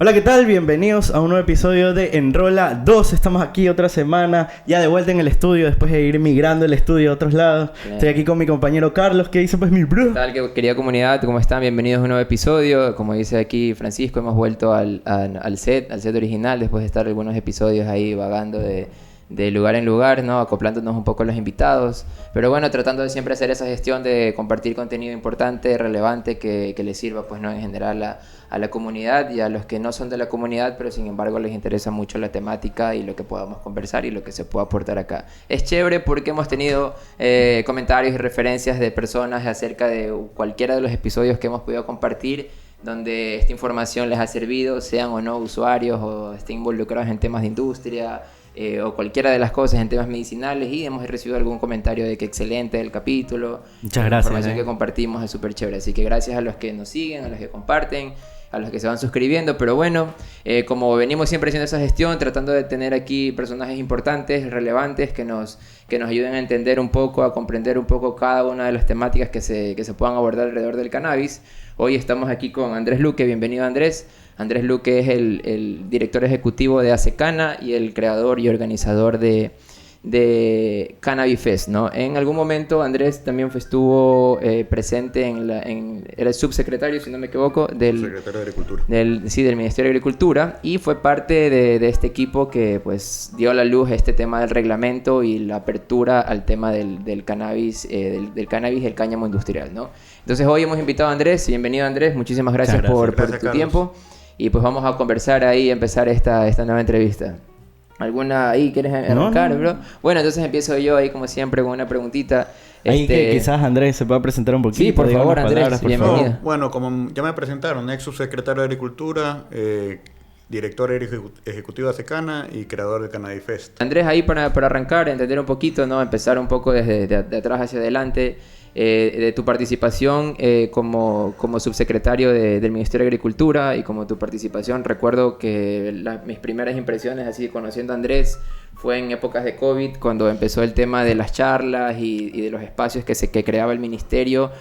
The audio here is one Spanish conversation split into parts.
Hola, ¿qué tal? Bienvenidos a un nuevo episodio de Enrola 2. Estamos aquí otra semana, ya de vuelta en el estudio, después de ir migrando el estudio a otros lados. Bien. Estoy aquí con mi compañero Carlos, que dice pues mi bro. ¿Qué tal, querida comunidad? ¿Cómo están? Bienvenidos a un nuevo episodio. Como dice aquí Francisco, hemos vuelto al set original, después de estar algunos episodios ahí vagando de lugar en lugar, ¿no? Acoplándonos un poco a los invitados. Pero bueno, tratando de siempre hacer esa gestión de compartir contenido importante, relevante, que les sirva, pues, ¿no? En general a la comunidad y a los que no son de la comunidad, pero sin embargo les interesa mucho la temática y lo que podamos conversar y lo que se pueda aportar acá. Es chévere porque hemos tenido comentarios y referencias de personas acerca de cualquiera de los episodios que hemos podido compartir, donde esta información les ha servido, sean o no usuarios o estén involucrados en temas de industria, o cualquiera de las cosas en temas medicinales, y hemos recibido algún comentario de que excelente el capítulo. Muchas gracias. La información que compartimos es súper chévere, así que gracias a los que nos siguen, a los que comparten, a los que se van suscribiendo. Pero bueno, como venimos siempre haciendo esa gestión, tratando de tener aquí personajes importantes, relevantes, que nos ayuden a entender un poco, a comprender un poco cada una de las temáticas que se puedan abordar alrededor del cannabis. Hoy estamos aquí con Andrés Luque. Bienvenido, Andrés. Andrés Luque es el director ejecutivo de Asecana y el creador y organizador de Cannabis Fest, ¿no? En algún momento Andrés también estuvo presente era el subsecretario, si no me equivoco, secretario de Agricultura. Del Ministerio de Agricultura, y fue parte de este equipo que pues dio a la luz este tema del reglamento y la apertura al tema del cannabis, del cannabis y el cáñamo industrial, ¿no? Entonces hoy hemos invitado a Andrés. Bienvenido, Andrés, muchísimas gracias por tu tiempo, y pues vamos a conversar ahí, empezar esta nueva entrevista. ¿Alguna ahí quieres arrancar, bro? Bueno, entonces empiezo yo ahí como siempre con una preguntita. Ahí que quizás Andrés se pueda presentar un poquito. Sí, por favor, Andrés, bienvenido. Bueno, como ya me presentaron, ex subsecretario de Agricultura, director ejecutivo de Asecana y creador de Cannabis Fest. Andrés, ahí para arrancar, entender un poquito, ¿no? Empezar un poco desde de atrás hacia adelante. De tu participación como subsecretario del Ministerio de Agricultura, y como tu participación, recuerdo que mis primeras impresiones así conociendo a Andrés fue en épocas de COVID, cuando empezó el tema de las charlas y de los espacios que creaba el ministerio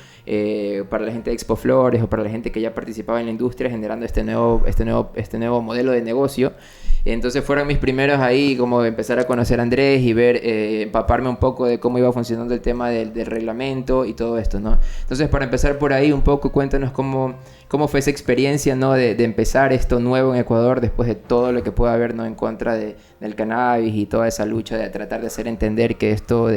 para la gente de Expo Flores o para la gente que ya participaba en la industria, generando este nuevo modelo de negocio. Entonces fueron mis primeros ahí como empezar a conocer a Andrés y ver, empaparme un poco de cómo iba funcionando el tema del reglamento y todo esto, ¿no? Entonces, para empezar por ahí un poco, cuéntanos cómo fue esa experiencia, ¿no? De empezar esto nuevo en Ecuador después de todo lo que pueda haber, ¿no? En contra del cannabis y toda esa lucha de tratar de hacer entender que esto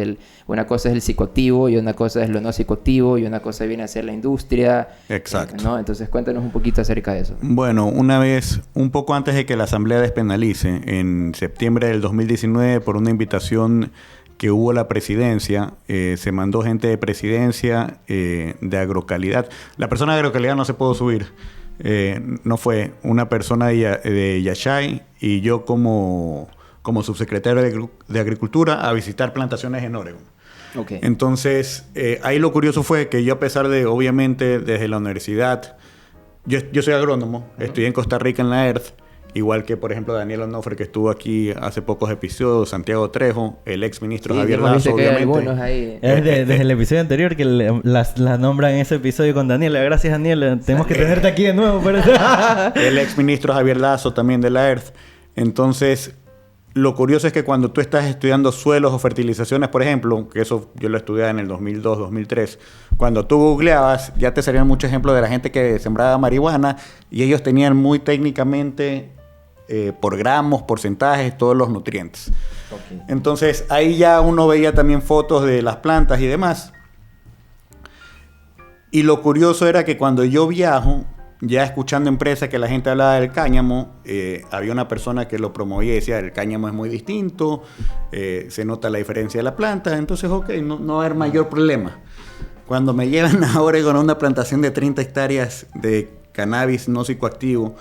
una cosa es el psicoactivo y una cosa es lo no psicoactivo y una cosa viene a ser la industria. Exacto. ¿No? Entonces cuéntanos un poquito acerca de eso. Bueno, una vez, un poco antes de que la Asamblea despenalice, en septiembre del 2019, por una invitación que hubo a la presidencia, se mandó gente de presidencia de Agrocalidad. La persona de Agrocalidad no se pudo subir. No fue una persona de Yashay y yo como subsecretario de Agricultura a visitar plantaciones en Oregon. Okay. Entonces, ahí lo curioso fue que yo, a pesar de, obviamente, desde la universidad, yo soy agrónomo, estudié en Costa Rica en la ERTH, igual que, por ejemplo, Daniel Onofre, que estuvo aquí hace pocos episodios, Santiago Trejo, el ex ministro Javier Lazo, obviamente. Desde el episodio anterior que las nombran en ese episodio con Daniela. Gracias, Daniela. Tenemos que tenerte aquí de nuevo. Pero... el ex ministro Javier Lazo, también de la ERTH. Entonces, lo curioso es que cuando tú estás estudiando suelos o fertilizaciones, por ejemplo, que eso yo lo estudiaba en el 2002, 2003, cuando tú googleabas, ya te salían muchos ejemplos de la gente que sembraba marihuana y ellos tenían muy técnicamente por gramos, porcentajes, todos los nutrientes. Okay. Entonces, ahí ya uno veía también fotos de las plantas y demás. Y lo curioso era que cuando yo viajo, ya escuchando empresas que la gente hablaba del cáñamo, había una persona que lo promovía y decía, el cáñamo es muy distinto, se nota la diferencia de la planta, entonces, no va a haber mayor problema. Cuando me llevan a Oregon a una plantación de 30 hectáreas de cannabis no psicoactivo,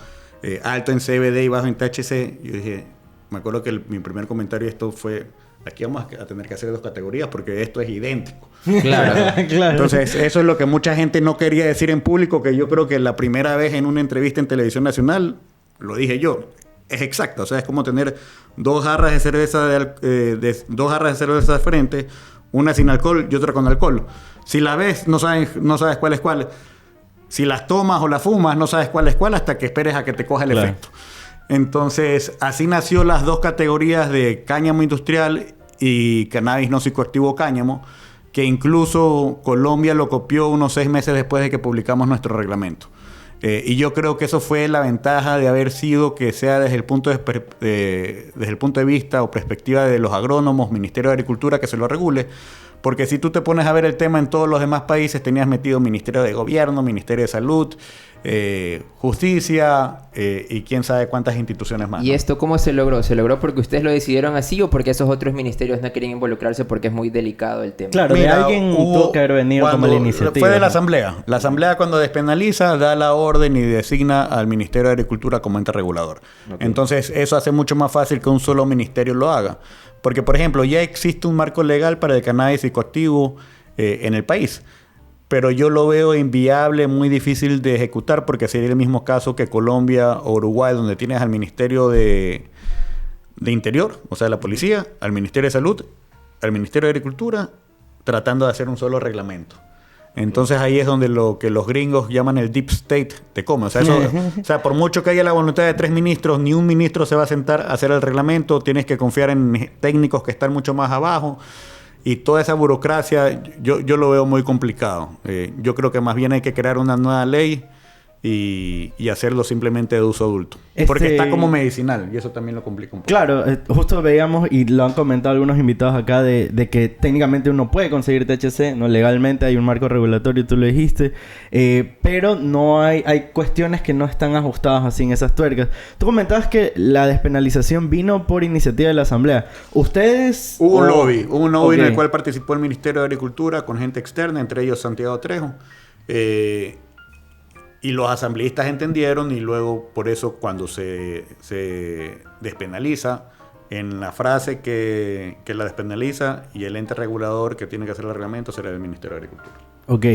alto en CBD y bajo en THC, yo dije, me acuerdo que mi primer comentario esto fue, aquí vamos a tener que hacer 2 categorías porque esto es idéntico. Claro. Claro. Entonces, eso es lo que mucha gente no quería decir en público, que yo creo que la primera vez en una entrevista en Televisión Nacional, lo dije yo, es exacto. O sea, es como tener 2 jarras de cerveza de frente, una sin alcohol y otra con alcohol. Si la ves, no sabes cuál es cuál. si las tomas o las fumas, no sabes cuál es cuál hasta que esperes a que te coja el efecto. Entonces, así nació las dos categorías de cáñamo industrial y cannabis no psicoactivo cáñamo, que incluso Colombia lo copió unos 6 meses después de que publicamos nuestro reglamento. Y yo creo que eso fue la ventaja de haber sido que sea desde el punto de vista o perspectiva de los agrónomos, Ministerio de Agricultura, que se lo regule. Porque si tú te pones a ver el tema en todos los demás países, tenías metido Ministerio de Gobierno, Ministerio de Salud, Justicia y quién sabe cuántas instituciones más. ¿Y esto cómo se logró? ¿Se logró porque ustedes lo decidieron así o porque esos otros ministerios no querían involucrarse porque es muy delicado el tema? Claro, Mira, de alguien tuvo que haber venido como la iniciativa. Fue de la Asamblea. La Asamblea cuando despenaliza da la orden y designa al Ministerio de Agricultura como ente regulador. Okay. Entonces eso hace mucho más fácil que un solo ministerio lo haga. Porque, por ejemplo, ya existe un marco legal para el cannabis psicoactivo en el país. Pero yo lo veo inviable, muy difícil de ejecutar, porque sería el mismo caso que Colombia o Uruguay, donde tienes al Ministerio de Interior, o sea, la policía, al Ministerio de Salud, al Ministerio de Agricultura, tratando de hacer un solo reglamento. Entonces ahí es donde lo que los gringos llaman el deep state te come. O sea, por mucho que haya la voluntad de 3 ministros, ni un ministro se va a sentar a hacer el reglamento. Tienes que confiar en técnicos que están mucho más abajo. Y toda esa burocracia yo lo veo muy complicado. Yo creo que más bien hay que crear una nueva ley y hacerlo simplemente de uso adulto. Porque está como medicinal y eso también lo complica un poco. Claro, justo veíamos y lo han comentado algunos invitados acá de que técnicamente uno puede conseguir THC, no legalmente hay un marco regulatorio, tú lo dijiste, pero no hay cuestiones que no están ajustadas así en esas tuercas. Tú comentabas que la despenalización vino por iniciativa de la Asamblea. ¿Ustedes...? Hubo un lobby en el cual participó el Ministerio de Agricultura con gente externa, entre ellos Santiago Trejo. Y los asambleístas entendieron y luego por eso cuando se despenaliza, en la frase que la despenaliza y el ente regulador que tiene que hacer el reglamento será el Ministerio de Agricultura. Ok.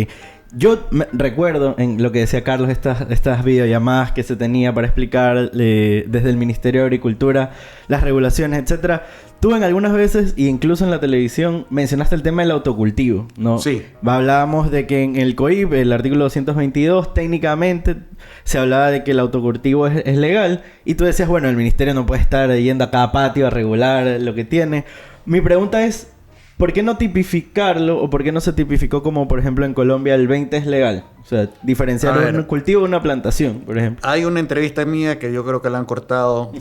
Yo recuerdo en lo que decía Carlos, estas videollamadas que se tenía para explicar desde el Ministerio de Agricultura las regulaciones, etcétera. Tú en algunas veces, e incluso en la televisión, mencionaste el tema del autocultivo, ¿no? Sí. Hablábamos de que en el COIP, el artículo 222, técnicamente se hablaba de que el autocultivo es legal. Y tú decías, bueno, el ministerio no puede estar yendo a cada patio a regular lo que tiene. Mi pregunta es, ¿por qué no tipificarlo o por qué no se tipificó como, por ejemplo, en Colombia el 20 es legal? O sea, diferenciar un cultivo de una plantación, por ejemplo. Hay una entrevista mía que yo creo que la han cortado.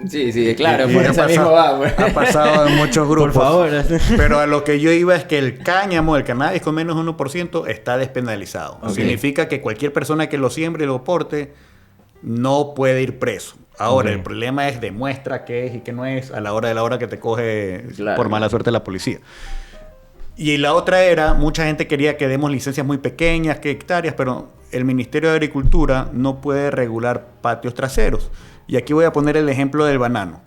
Sí, claro, por eso mismo va. Ha pasado en muchos grupos. Por favor. Pero a lo que yo iba es que el cáñamo, el cannabis con menos de 1%, está despenalizado. Okay. Significa que cualquier persona que lo siembre y lo porte no puede ir preso. Ahora, el problema es demuestra qué es y qué no es a la hora que te coge por mala suerte la policía. Y la otra era, mucha gente quería que demos licencias muy pequeñas, que hectáreas, pero el Ministerio de Agricultura no puede regular patios traseros. Y aquí voy a poner el ejemplo del banano.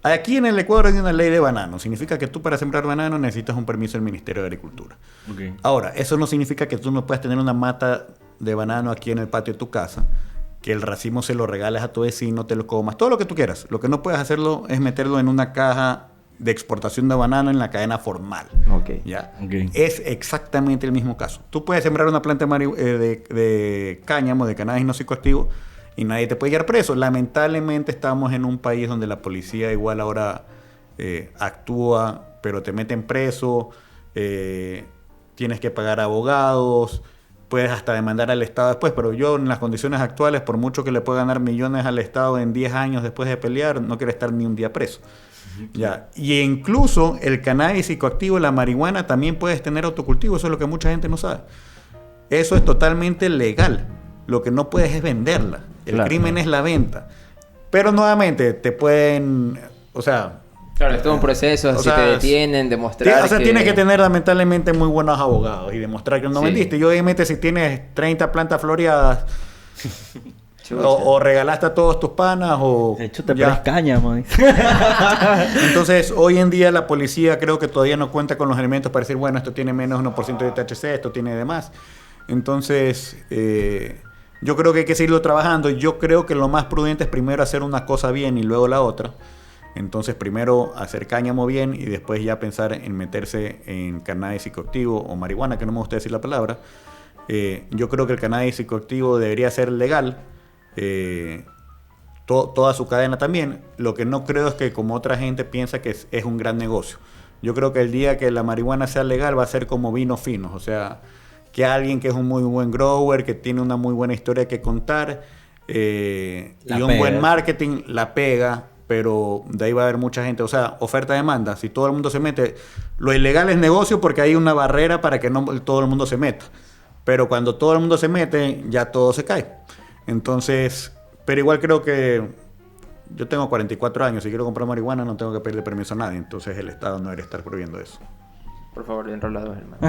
Aquí en el Ecuador hay una ley de banano. Significa que tú para sembrar banano necesitas un permiso del Ministerio de Agricultura. Okay. Ahora, eso no significa que tú no puedas tener una mata de banano aquí en el patio de tu casa, que el racimo se lo regales a tu vecino, te lo comas, todo lo que tú quieras. Lo que no puedes hacerlo es meterlo en una caja de exportación de banano en la cadena formal. Okay. ¿Ya? Okay. Es exactamente el mismo caso. Tú puedes sembrar una planta de cáñamo, de cannabis no psicoactivo, y nadie te puede llevar preso. Lamentablemente estamos en un país donde la policía igual ahora actúa, pero te meten preso, tienes que pagar abogados, puedes hasta demandar al Estado después, pero yo en las condiciones actuales, por mucho que le pueda ganar millones al Estado en 10 años después de pelear, no quiero estar ni un día preso. Ya. Y incluso el cannabis psicoactivo, la marihuana, también puedes tener autocultivo. Eso es lo que mucha gente no sabe. Eso es totalmente legal. Lo que no puedes es venderla. El crimen es la venta. Pero nuevamente te pueden... O sea... Claro, es todo un proceso. Si te detienen, demostrar que... tienes que tener lamentablemente muy buenos abogados y demostrar que no vendiste. Y obviamente si tienes 30 plantas floreadas... O regalaste a todos tus panas o... De hecho, te pones cáñamo. Entonces, hoy en día la policía creo que todavía no cuenta con los elementos para decir, bueno, esto tiene menos 1% de THC, esto tiene de más. Entonces, yo creo que hay que seguirlo trabajando. Yo creo que lo más prudente es primero hacer una cosa bien y luego la otra. Entonces, primero hacer cáñamo bien y después ya pensar en meterse en cannabis psicoactivo o marihuana, que no me gusta decir la palabra. Yo creo que el cannabis psicoactivo debería ser legal. Toda su cadena también. Lo que no creo es que como otra gente piensa que es un gran negocio. Yo creo que el día que la marihuana sea legal va a ser como vinos finos. O sea, que alguien que es un muy buen grower, que tiene una muy buena historia que contar y un buen marketing, la pega. Pero de ahí va a haber mucha gente. O sea, oferta-demanda. Si todo el mundo se mete... Lo ilegal es negocio porque hay una barrera para que no todo el mundo se meta. Pero cuando todo el mundo se mete, ya todo se cae. Entonces... Pero igual creo que yo tengo 44 años. Si quiero comprar marihuana no tengo que pedirle permiso a nadie. Entonces el Estado no debería estar prohibiendo eso. Por favor, enrolados, hermano.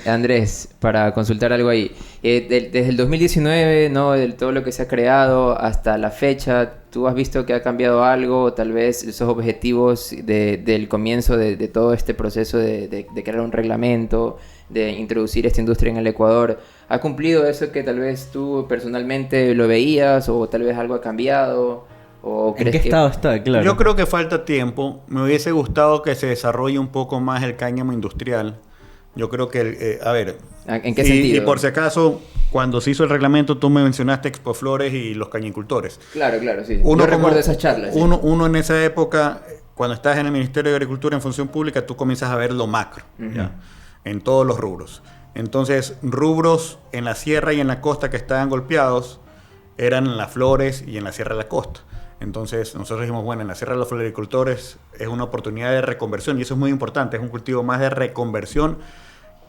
Andrés, para consultar algo ahí. Desde el 2019, ¿no? De todo lo que se ha creado hasta la fecha, ¿tú has visto que ha cambiado algo? Tal vez esos objetivos del comienzo de todo este proceso de crear un reglamento, de introducir esta industria en el Ecuador. ¿Ha cumplido eso que tal vez tú personalmente lo veías o tal vez algo ha cambiado? ¿O ¿En qué estado está? Claro. Yo creo que falta tiempo. Me hubiese gustado que se desarrolle un poco más el cáñamo industrial. Yo creo que... a ver... ¿En qué sentido? Y por si acaso, cuando se hizo el reglamento, tú me mencionaste Expoflores y los cañicultores. Claro, sí. Yo recuerdo esas charlas. Uno en esa época, cuando estás en el Ministerio de Agricultura en función pública, tú comienzas a ver lo macro. ¿Ya? En todos los rubros. Entonces, rubros en la sierra y en la costa que estaban golpeados eran en las flores y en la sierra de la costa. Entonces, nosotros dijimos, bueno, en la sierra de los floricultores es una oportunidad de reconversión y eso es muy importante. Es un cultivo más de reconversión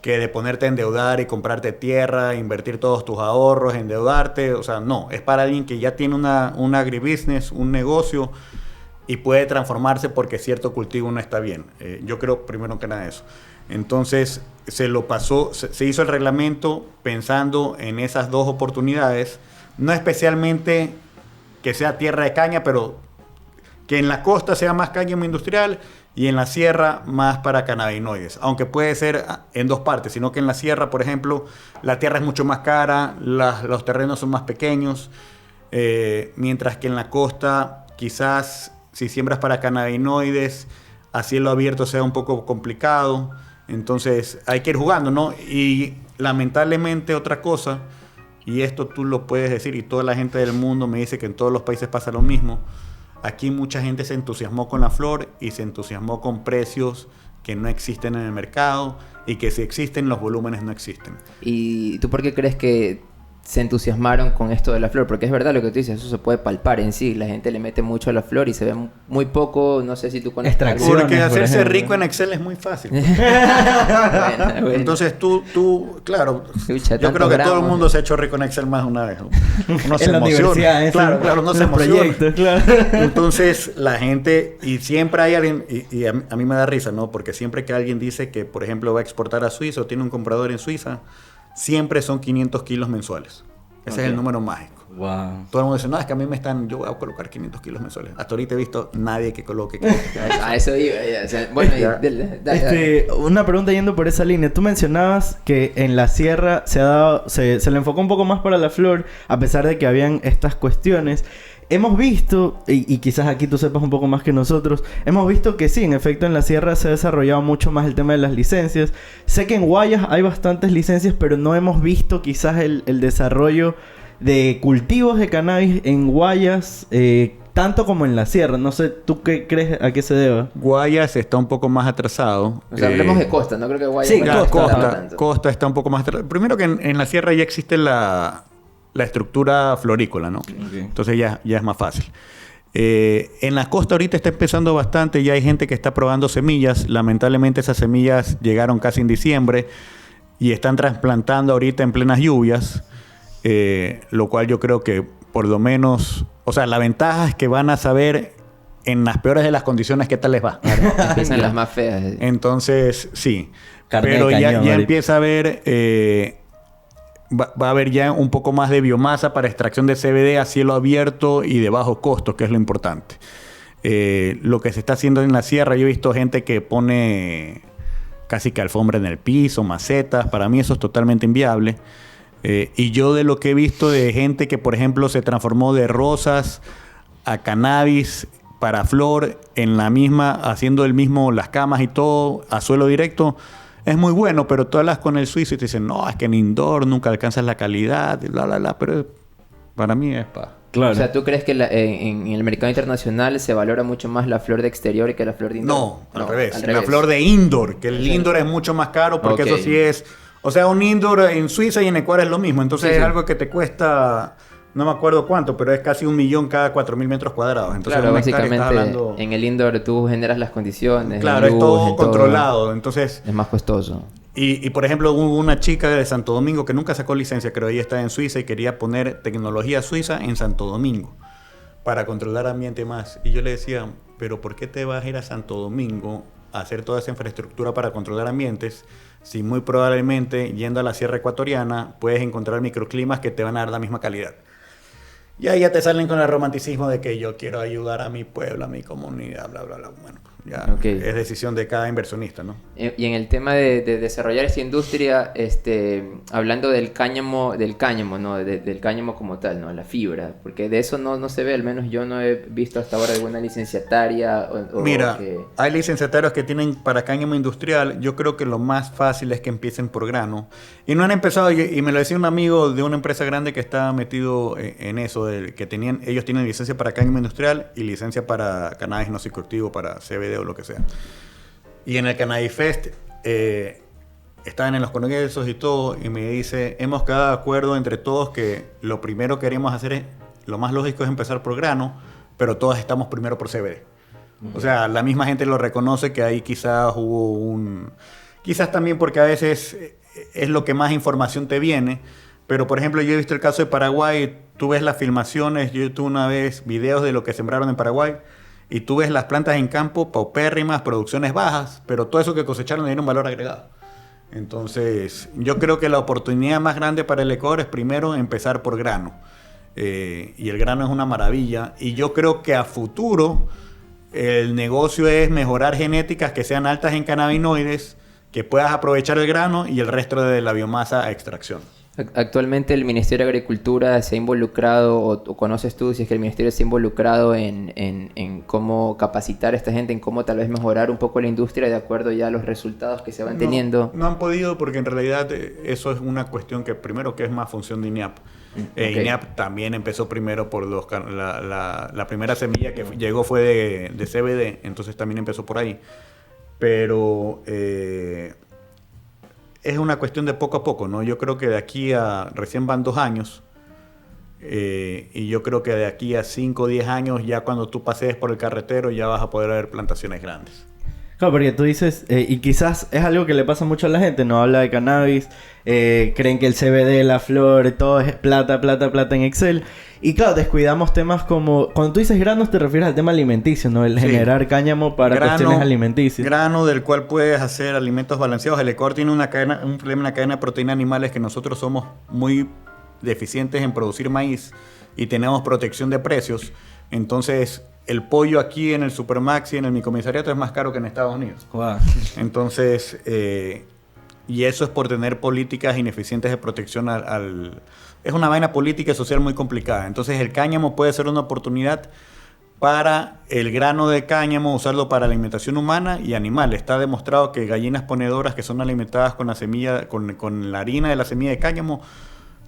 que de ponerte a endeudar y comprarte tierra, invertir todos tus ahorros, endeudarte. O sea, no. Es para alguien que ya tiene un agribusiness, un negocio y puede transformarse porque cierto cultivo no está bien. Yo creo primero que nada eso. Entonces se hizo el reglamento pensando en esas dos oportunidades, no especialmente que sea tierra de caña, pero que en la costa sea más cáñamo industrial y en la sierra más para cannabinoides, aunque puede ser en dos partes, sino que en la sierra, por ejemplo, la tierra es mucho más cara, los terrenos son más pequeños, mientras que en la costa quizás si siembras para cannabinoides a cielo abierto sea un poco complicado. Entonces hay que ir jugando, ¿no? Y lamentablemente otra cosa, y esto tú lo puedes decir y toda la gente del mundo me dice que en todos los países pasa lo mismo. Aquí mucha gente se entusiasmó con la flor y se entusiasmó con precios que no existen en el mercado y que si existen los volúmenes no existen. ¿Y tú por qué crees que se entusiasmaron con esto de la flor? Porque es verdad lo que tú dices, eso se puede palpar en sí. La gente le mete mucho a la flor y se ve muy poco, no sé si tú conoces. Extracciones, porque hacerse rico en Excel es muy fácil. bueno. Entonces tú claro, Escucha, yo creo que todo el gramos. mundo se ha hecho rico en Excel más de una vez. Uno se En la emociona. universidad, Claro, no se los emociona. proyectos, claro. Entonces la gente, y siempre hay alguien, y a mí me da risa, ¿no? Porque siempre que alguien dice que, por ejemplo, va a exportar a Suiza o tiene un comprador en Suiza, siempre son 500 kilos mensuales. Ese es el número mágico. Wow. Todo el mundo dice, no, es que a mí yo voy a colocar 500 kilos mensuales. Hasta ahorita he visto nadie que coloque A eso iba. O sea, bueno, dale. Una pregunta yendo por esa línea. Tú mencionabas que en la sierra se le enfocó un poco más para la flor, a pesar de que habían estas cuestiones. Hemos visto, y quizás aquí tú sepas un poco más que nosotros, hemos visto que sí, en efecto en la sierra se ha desarrollado mucho más el tema de las licencias. Sé que en Guayas hay bastantes licencias, pero no hemos visto quizás el desarrollo de cultivos de cannabis en Guayas, tanto como en la sierra. No sé, ¿tú qué crees a qué se deba? Guayas está un poco más atrasado. O sea, hablemos de costa, no creo que Guayas... Sí, Costa está un poco más atrasado. Primero que en la sierra ya existe la estructura florícola, ¿no? Okay. Entonces ya es más fácil. En la costa ahorita está empezando bastante, ya hay gente que está probando semillas. Lamentablemente esas semillas llegaron casi en diciembre y están trasplantando ahorita en plenas lluvias, lo cual yo creo que por lo menos... O sea, la ventaja es que van a saber en las peores de las condiciones qué tal les va. Empiezan las más feas. Entonces, sí. Carne Pero de cañón, ya empieza a haber... va a haber ya un poco más de biomasa para extracción de CBD a cielo abierto y de bajo costo, que es lo importante. Lo que se está haciendo en la sierra, yo he visto gente que pone casi que alfombra en el piso, macetas. Para mí eso es totalmente inviable. Y yo de lo que he visto de gente que, por ejemplo, se transformó de rosas a cannabis para flor en la misma, haciendo las camas y todo a suelo directo, es muy bueno, pero tú hablas con el suizo y te dicen, no, es que en indoor nunca alcanzas la calidad, y bla, bla, bla, pero para mí es pa. Claro. O sea, ¿tú crees que en el mercado internacional se valora mucho más la flor de exterior que la flor de indoor? No, al revés. La flor de indoor, que el indoor es mucho más caro porque eso sí es... O sea, un indoor en Suiza y en Ecuador es lo mismo. Entonces es algo que te cuesta, no me acuerdo cuánto, pero es casi 1 millón cada 4.000 metros cuadrados. Entonces, claro, un hectárea básicamente estás hablando... en el indoor tú generas las condiciones. Claro, luz, es todo controlado. Entonces... Es más costoso. Y por ejemplo, hubo una chica de Santo Domingo que nunca sacó licencia, creo ella está en Suiza y quería poner tecnología suiza en Santo Domingo para controlar ambiente más. Y yo le decía, pero ¿por qué te vas a ir a Santo Domingo a hacer toda esa infraestructura para controlar ambientes si muy probablemente yendo a la Sierra Ecuatoriana puedes encontrar microclimas que te van a dar la misma calidad? Y ahí ya te salen con el romanticismo de que yo quiero ayudar a mi pueblo, a mi comunidad, bla, bla, bla. Bueno, ya es decisión de cada inversionista, ¿no? Y en el tema de desarrollar esta industria, hablando del cáñamo, ¿no? Del cáñamo como tal, ¿no? La fibra, porque de eso no se ve, al menos yo no he visto hasta ahora alguna licenciataria. Mira, hay licenciatarios que tienen para cáñamo industrial. Yo creo que lo más fácil es que empiecen por grano. Y no han empezado, y me lo decía un amigo de una empresa grande que estaba metido en eso, que ellos tienen licencia para cáñamo industrial y licencia para cannabis no psicoactivo, para CBD o lo que sea. Y en el Cannabis Fest estaban en los congresos y todo, y me dice, hemos quedado de acuerdo entre todos que lo primero que queríamos hacer lo más lógico es empezar por grano, pero todos estamos primero por CBD. O sea, la misma gente lo reconoce que ahí quizás hubo quizás también porque a veces es lo que más información te viene, pero por ejemplo yo he visto el caso de Paraguay, tú ves las filmaciones, yo tuve una vez videos de lo que sembraron en Paraguay, y tú ves las plantas en campo, paupérrimas, producciones bajas, pero todo eso que cosecharon tiene un valor agregado. Entonces, yo creo que la oportunidad más grande para el Ecuador es primero empezar por grano. Y el grano es una maravilla. Y yo creo que a futuro el negocio es mejorar genéticas que sean altas en cannabinoides, que puedas aprovechar el grano y el resto de la biomasa a extracción. Actualmente el Ministerio de Agricultura se ha involucrado, o conoces tú si es que el Ministerio se ha involucrado en cómo capacitar a esta gente, en cómo tal vez mejorar un poco la industria de acuerdo ya a los resultados que se van teniendo. No han podido porque en realidad eso es una cuestión que primero que es más función de INEAP. Okay. INEAP también empezó primero por la primera semilla que llegó fue de CBD, entonces también empezó por ahí. Pero... es una cuestión de poco a poco, ¿no? Yo creo que de aquí a... Recién van 2 años. Y yo creo que de aquí a 5 o 10 años, ya cuando tú pasees por el carretero, ya vas a poder ver plantaciones grandes. Claro, porque tú dices... y quizás es algo que le pasa mucho a la gente. No habla de cannabis. Creen que el CBD, la flor, todo es plata, plata, plata en Excel. Y claro, descuidamos temas como... Cuando tú dices granos te refieres al tema alimenticio, ¿no? El generar cáñamo para cuestiones alimenticias. Grano del cual puedes hacer alimentos balanceados. El Ecuador tiene un problema en la cadena de proteína animales que nosotros somos muy deficientes en producir maíz y tenemos protección de precios. Entonces, el pollo aquí en el Supermaxi, en el Micomisariato, es más caro que en Estados Unidos. Wow. Entonces, y eso es por tener políticas ineficientes de protección es una vaina política y social muy complicada. Entonces el cáñamo puede ser una oportunidad para el grano de cáñamo, usarlo para alimentación humana y animal. Está demostrado que gallinas ponedoras que son alimentadas con la semilla, con la harina de la semilla de cáñamo,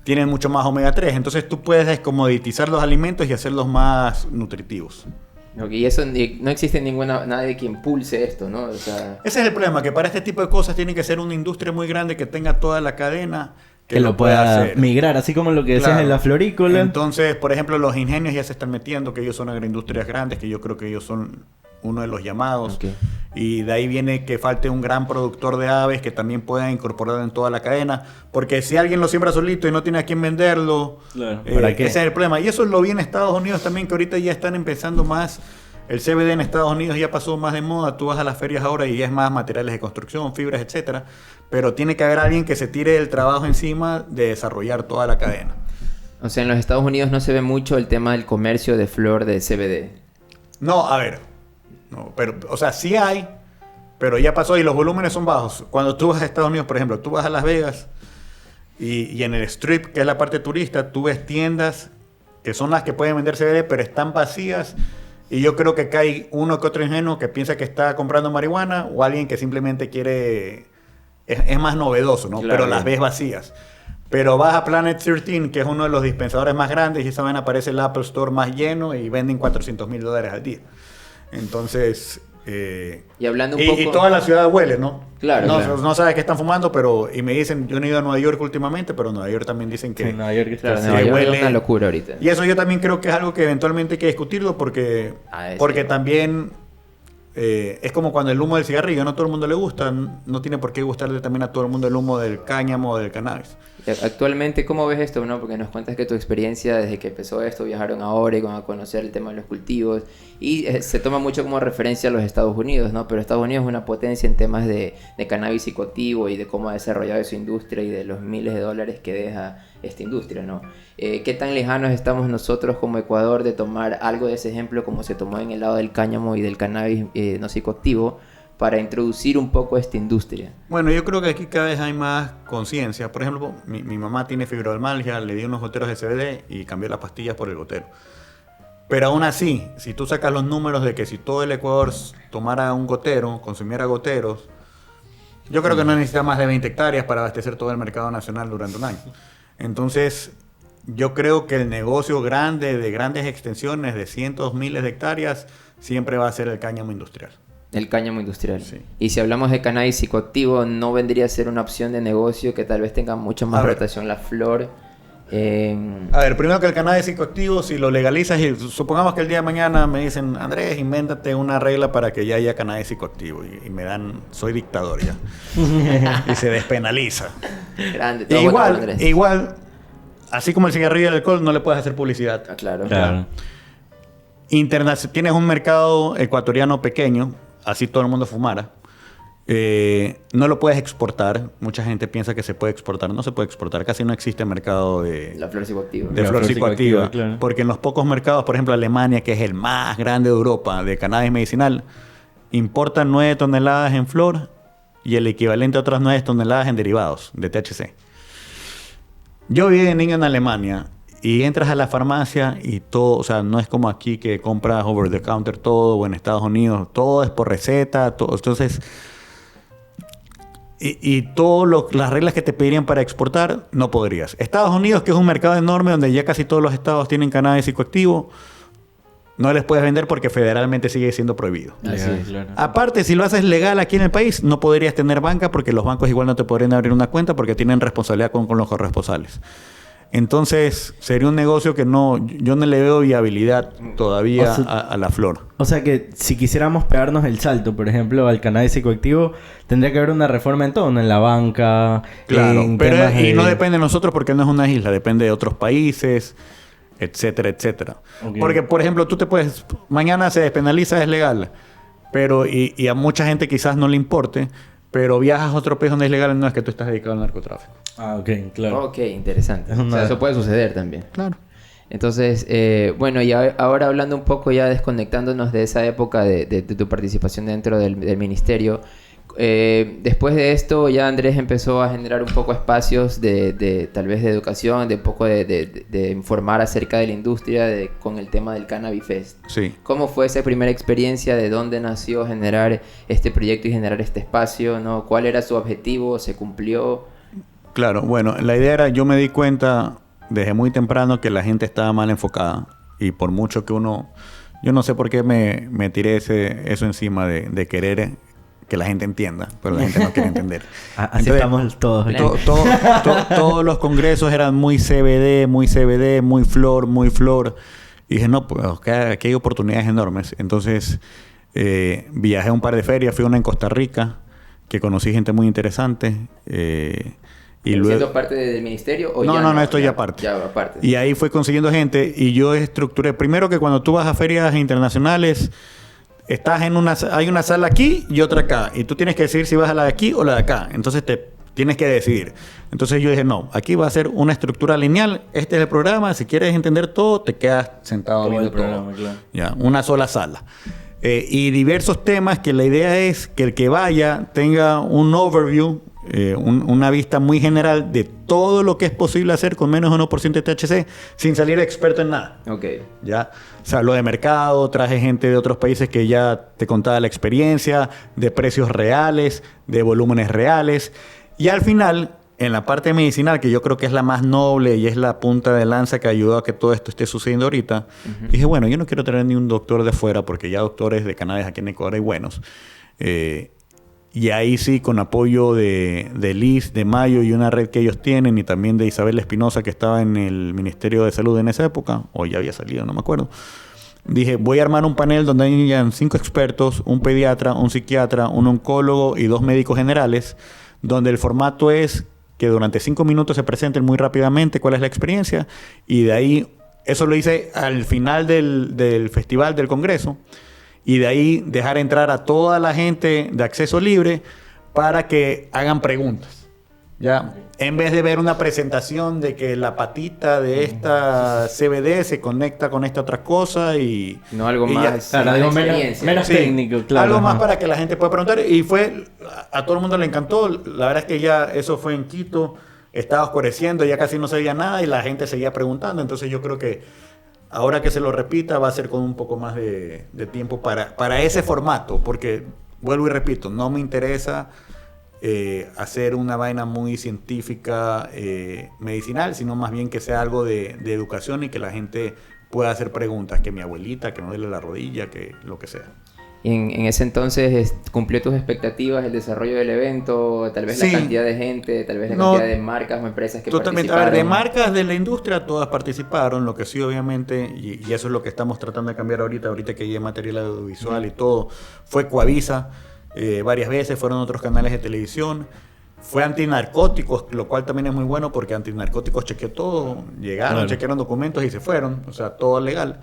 tienen mucho más omega 3. Entonces tú puedes descomoditizar los alimentos y hacerlos más nutritivos. Okay, y eso no existe nadie que impulse esto, ¿no? O sea... Ese es el problema, que para este tipo de cosas tiene que ser una industria muy grande que tenga toda la cadena que lo pueda hacer. Migrar, así como lo que decías en la florícola. Entonces, por ejemplo, los ingenios ya se están metiendo, que ellos son agroindustrias grandes, que yo creo que ellos son uno de los llamados. Okay. Y de ahí viene que falte un gran productor de aves que también pueda incorporarlo en toda la cadena. Porque si alguien lo siembra solito y no tiene a quién venderlo, claro. Ese es el problema. Y eso lo vi en Estados Unidos también, que ahorita ya están empezando más. El CBD en Estados Unidos ya pasó más de moda. Tú vas a las ferias ahora y ya es más materiales de construcción, fibras, etcétera. Pero tiene que haber alguien que se tire el trabajo encima de desarrollar toda la cadena. O sea, en los Estados Unidos no se ve mucho el tema del comercio de flor de CBD. No, a ver. No, pero, o sea, sí hay, pero ya pasó y los volúmenes son bajos. Cuando tú vas a Estados Unidos, por ejemplo, tú vas a Las Vegas y en el Strip, que es la parte turista, tú ves tiendas que son las que pueden vender CBD, pero están vacías. Y yo creo que acá hay uno que otro ingenuo que piensa que está comprando marihuana o alguien que simplemente quiere es más novedoso, ¿no? Claro, Pero las bien. ves vacías. Pero vas a Planet 13, que es uno de los dispensadores más grandes, y esa vaina aparece el Apple Store más lleno y venden $400,000 al día. Entonces... Y hablando un poco... y toda la ciudad huele, ¿no? Claro, no, claro. No sabes qué están fumando, pero... Y me dicen, yo no he ido a Nueva York últimamente, pero en Nueva York también dicen que... Sí, Nueva York está Claro, así. Nueva York huele. es una locura ahorita. Y eso yo también creo que es algo que eventualmente hay que discutirlo porque, Ah, sí. porque también es como cuando el humo del cigarrillo, no a todo el mundo le gusta, no tiene por qué gustarle también a todo el mundo el humo del cáñamo o del cannabis. Actualmente, ¿cómo ves esto, no? Porque nos cuentas que tu experiencia desde que empezó esto, viajaron a Oregon a conocer el tema de los cultivos y se toma mucho como referencia a los Estados Unidos, ¿no? Pero Estados Unidos es una potencia en temas de cannabis psicoactivo y de cómo ha desarrollado su industria y de los miles de dólares que deja esta industria, ¿no? ¿Qué tan lejanos estamos nosotros como Ecuador de tomar algo de ese ejemplo como se tomó en el lado del cáñamo y del cannabis no psicoactivo para introducir un poco esta industria? Bueno, yo creo que aquí cada vez hay más conciencia. Por ejemplo, mi mamá tiene fibromialgia, le di unos goteros de CBD y cambió las pastillas por el gotero. Pero aún así, si tú sacas los números de que si todo el Ecuador tomara un gotero, consumiera goteros, yo creo que no necesita más de 20 hectáreas para abastecer todo el mercado nacional durante un año. Entonces, yo creo que el negocio grande, de grandes extensiones, de cientos, miles de hectáreas, siempre va a ser el cáñamo industrial. El cáñamo industrial. Sí. Y si hablamos de cannabis psicoactivo, ¿no vendría a ser una opción de negocio que tal vez tenga mucho más A ver. rotación la flor? A ver, primero que el cannabis psicoactivo, si lo legalizas y supongamos que el día de mañana me dicen, Andrés, invéntate una regla para que ya haya cannabis psicoactivo y me dan, soy dictador ya. Y se despenaliza. Grande, todo bueno, Andrés. Igual, así como el cigarrillo y el alcohol, no le puedes hacer publicidad. Ah, claro. Claro. Tienes un mercado ecuatoriano pequeño, así todo el mundo fumara. No lo puedes exportar. Mucha gente piensa que se puede exportar. No se puede exportar. Casi no existe mercado La flor psicoactiva. de La flor flor psicoactiva. psicoactiva, claro. Porque en los pocos mercados, por ejemplo Alemania, que es el más grande de Europa de cannabis medicinal, importan 9 toneladas en flor y el equivalente a otras 9 toneladas en derivados de THC. Yo viví de niño en Alemania y entras a la farmacia y todo, o sea, no es como aquí que compras over the counter todo, o en Estados Unidos, todo es por receta, todo. Entonces, y todas las reglas que te pedirían para exportar, no podrías. Estados Unidos, que es un mercado enorme donde ya casi todos los estados tienen cannabis psicoactivo, no les puedes vender porque federalmente sigue siendo prohibido. Así Legal, es. claro. Aparte, si lo haces legal aquí en el país, no podrías tener banca porque los bancos igual no te podrían abrir una cuenta porque tienen responsabilidad con los corresponsales. Entonces, sería un negocio que yo no le veo viabilidad todavía O sea, a la flor. O sea que si quisiéramos pegarnos el salto, por ejemplo, al cannabis psicoactivo, tendría que haber una reforma en todo, ¿no? En la banca, Claro, en pero temas y de... no depende de nosotros porque no es una isla, depende de otros países, etcétera, etcétera. Ok. Porque, por ejemplo, mañana se despenaliza, es legal, pero y a mucha gente quizás no le importe, pero viajas a otro país donde es legal, no es que tú estás dedicado al narcotráfico. Ah, ok, claro. Ok, interesante. Es una- O sea, eso puede suceder también. Claro. Entonces, bueno, y ahora hablando un poco ya desconectándonos de esa época de tu participación dentro del ministerio, después de esto ya Andrés empezó a generar un poco espacios de tal vez de educación, de un poco de informar acerca de la industria con el tema del Cannabis Fest. Sí. ¿Cómo fue esa primera experiencia? ¿De dónde nació generar este proyecto y generar este espacio? ¿No? ¿Cuál era su objetivo? ¿Se cumplió? Claro, bueno, la idea era, yo me di cuenta desde muy temprano que la gente estaba mal enfocada y por mucho que yo no sé por qué me tiré eso encima de querer que la gente entienda, pero la gente no quiere entender. Así Entonces, estamos todos. aquí. todos los congresos eran muy CBD, muy flor, muy flor. Y dije, no, pues aquí hay oportunidades enormes. Entonces, viajé a un par de ferias, fui a una en Costa Rica, que conocí gente muy interesante. Y luego... ¿Siendo parte del ministerio o No, ya no, esto ya aparte. Ya aparte. Y ahí fue consiguiendo gente y yo estructuré. Primero que cuando tú vas a ferias internacionales, hay una sala aquí y otra acá. Y tú tienes que decidir si vas a la de aquí o la de acá. Entonces tienes que decidir. Entonces yo dije, no, aquí va a ser una estructura lineal. Este es el programa. Si quieres entender todo, te quedas sentado Todo viendo el programa, todo. claro. Ya, una sola sala. Y diversos temas que la idea es que el que vaya tenga un overview una vista muy general de todo lo que es posible hacer con menos de 1% de THC sin salir experto en nada. Ok. ¿Ya? O sea, lo de mercado, traje gente de otros países que ya te contaba la experiencia, de precios reales, de volúmenes reales. Y al final, en la parte medicinal, que yo creo que es la más noble y es la punta de lanza que ayudó a que todo esto esté sucediendo ahorita, dije, bueno, yo no quiero traer ni un doctor de afuera, porque ya doctores de cannabis aquí en Ecuador hay buenos. Y ahí sí, con apoyo de Liz, de Mayo y una red que ellos tienen, y también de Isabel Espinosa, que estaba en el Ministerio de Salud en esa época, o ya había salido, no me acuerdo. Dije, voy a armar un panel donde hayan 5 expertos, un pediatra, un psiquiatra, un oncólogo y 2 médicos generales, donde el formato es que durante 5 minutos se presenten muy rápidamente cuál es la experiencia, y de ahí, eso lo hice al final del festival, del congreso, y de ahí dejar entrar a toda la gente de acceso libre para que hagan preguntas. ¿Ya? En vez de ver una presentación de que la patita de esta CBD se conecta con esta otra cosa y... No, algo y más, Claro, algo menos Sí, técnico, claro. algo más Ajá. para que la gente pueda preguntar. Y a todo el mundo le encantó. La verdad es que ya eso fue en Quito. Estaba oscureciendo, ya casi no se veía nada y la gente seguía preguntando. Entonces yo creo que ahora que se lo repita va a ser con un poco más de tiempo para ese formato. Porque, vuelvo y repito, no me interesa hacer una vaina muy científica, medicinal, sino más bien que sea algo de educación y que la gente pueda hacer preguntas, que mi abuelita, que me duele la rodilla, que lo que sea. En ese entonces, ¿cumplió tus expectativas el desarrollo del evento? Tal vez Sí. la cantidad de gente, tal vez la No, cantidad de marcas o empresas que Totalmente. A participaron. ver, de marcas de la industria todas participaron, lo que sí obviamente, y eso es lo que estamos tratando de cambiar ahorita que ya hay material audiovisual y todo, fue Coavisa varias veces, fueron otros canales de televisión, fue Antinarcóticos, lo cual también es muy bueno porque Antinarcóticos chequeó todo, llegaron, Claro. chequearon documentos y se fueron, o sea, todo legal.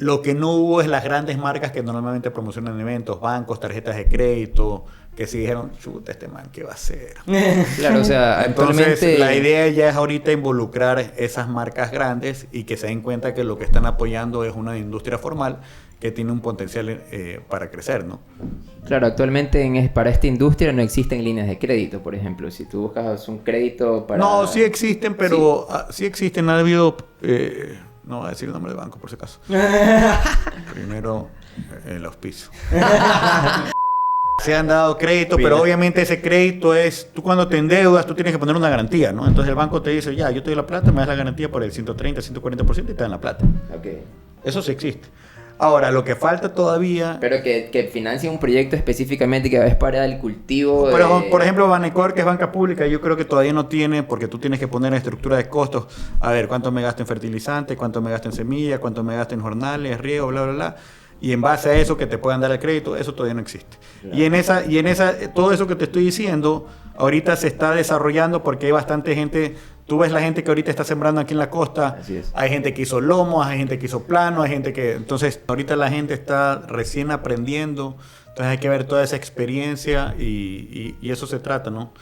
Lo que no hubo es las grandes marcas que normalmente promocionan eventos, bancos, tarjetas de crédito, que sí dijeron, chuta, este man, ¿qué va a hacer? Claro, o sea, Entonces, actualmente... la idea ya es ahorita involucrar esas marcas grandes y que se den cuenta que lo que están apoyando es una industria formal que tiene un potencial para crecer, ¿no? Claro, actualmente para esta industria no existen líneas de crédito, por ejemplo. Si tú buscas un crédito para... No, sí existen, pero sí existen. Ha habido... no voy a decir el nombre del banco, por si acaso. Primero, el auspicio. Se han dado crédito, pero obviamente ese crédito es... Tú cuando te endeudas, tú tienes que poner una garantía, ¿no? Entonces el banco te dice, ya, yo te doy la plata, me das la garantía por el 130, 140% y te dan la plata. Ok. Eso sí existe. Ahora, lo que falta todavía... Pero que financie un proyecto específicamente que es para el cultivo Pero, de... por ejemplo, Banecor, que es banca pública, yo creo que todavía no tiene, porque tú tienes que poner estructura de costos. A ver, ¿cuánto me gasto en fertilizante? ¿Cuánto me gasto en semilla? ¿Cuánto me gasto en jornales, riego, bla, bla, bla? Y en base a eso que te puedan dar el crédito, eso todavía no existe. Claro. Y en esa, todo eso que te estoy diciendo, ahorita se está desarrollando porque hay bastante gente. Tú ves la gente que ahorita está sembrando aquí en la costa. Así es. Hay gente que hizo lomos, hay gente que hizo plano, hay gente que... Entonces, ahorita la gente está recién aprendiendo. Entonces hay que ver toda esa experiencia y eso se trata, ¿no?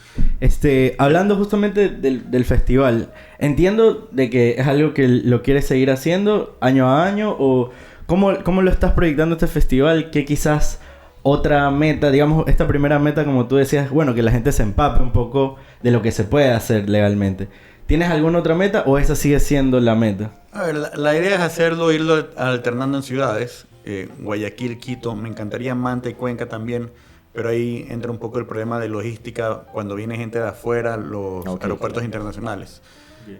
Hablando justamente del festival, entiendo de que es algo que lo quieres seguir haciendo año a año, o ¿cómo lo estás proyectando este festival? ¿Qué quizás otra meta, digamos, esta primera meta, como tú decías, bueno, que la gente se empape un poco de lo que se puede hacer legalmente? ¿Tienes alguna otra meta o esa sigue siendo la meta? A ver, la idea es irlo alternando en ciudades. Guayaquil, Quito, me encantaría Manta y Cuenca también, pero ahí entra un poco el problema de logística cuando viene gente de afuera, los aeropuertos internacionales.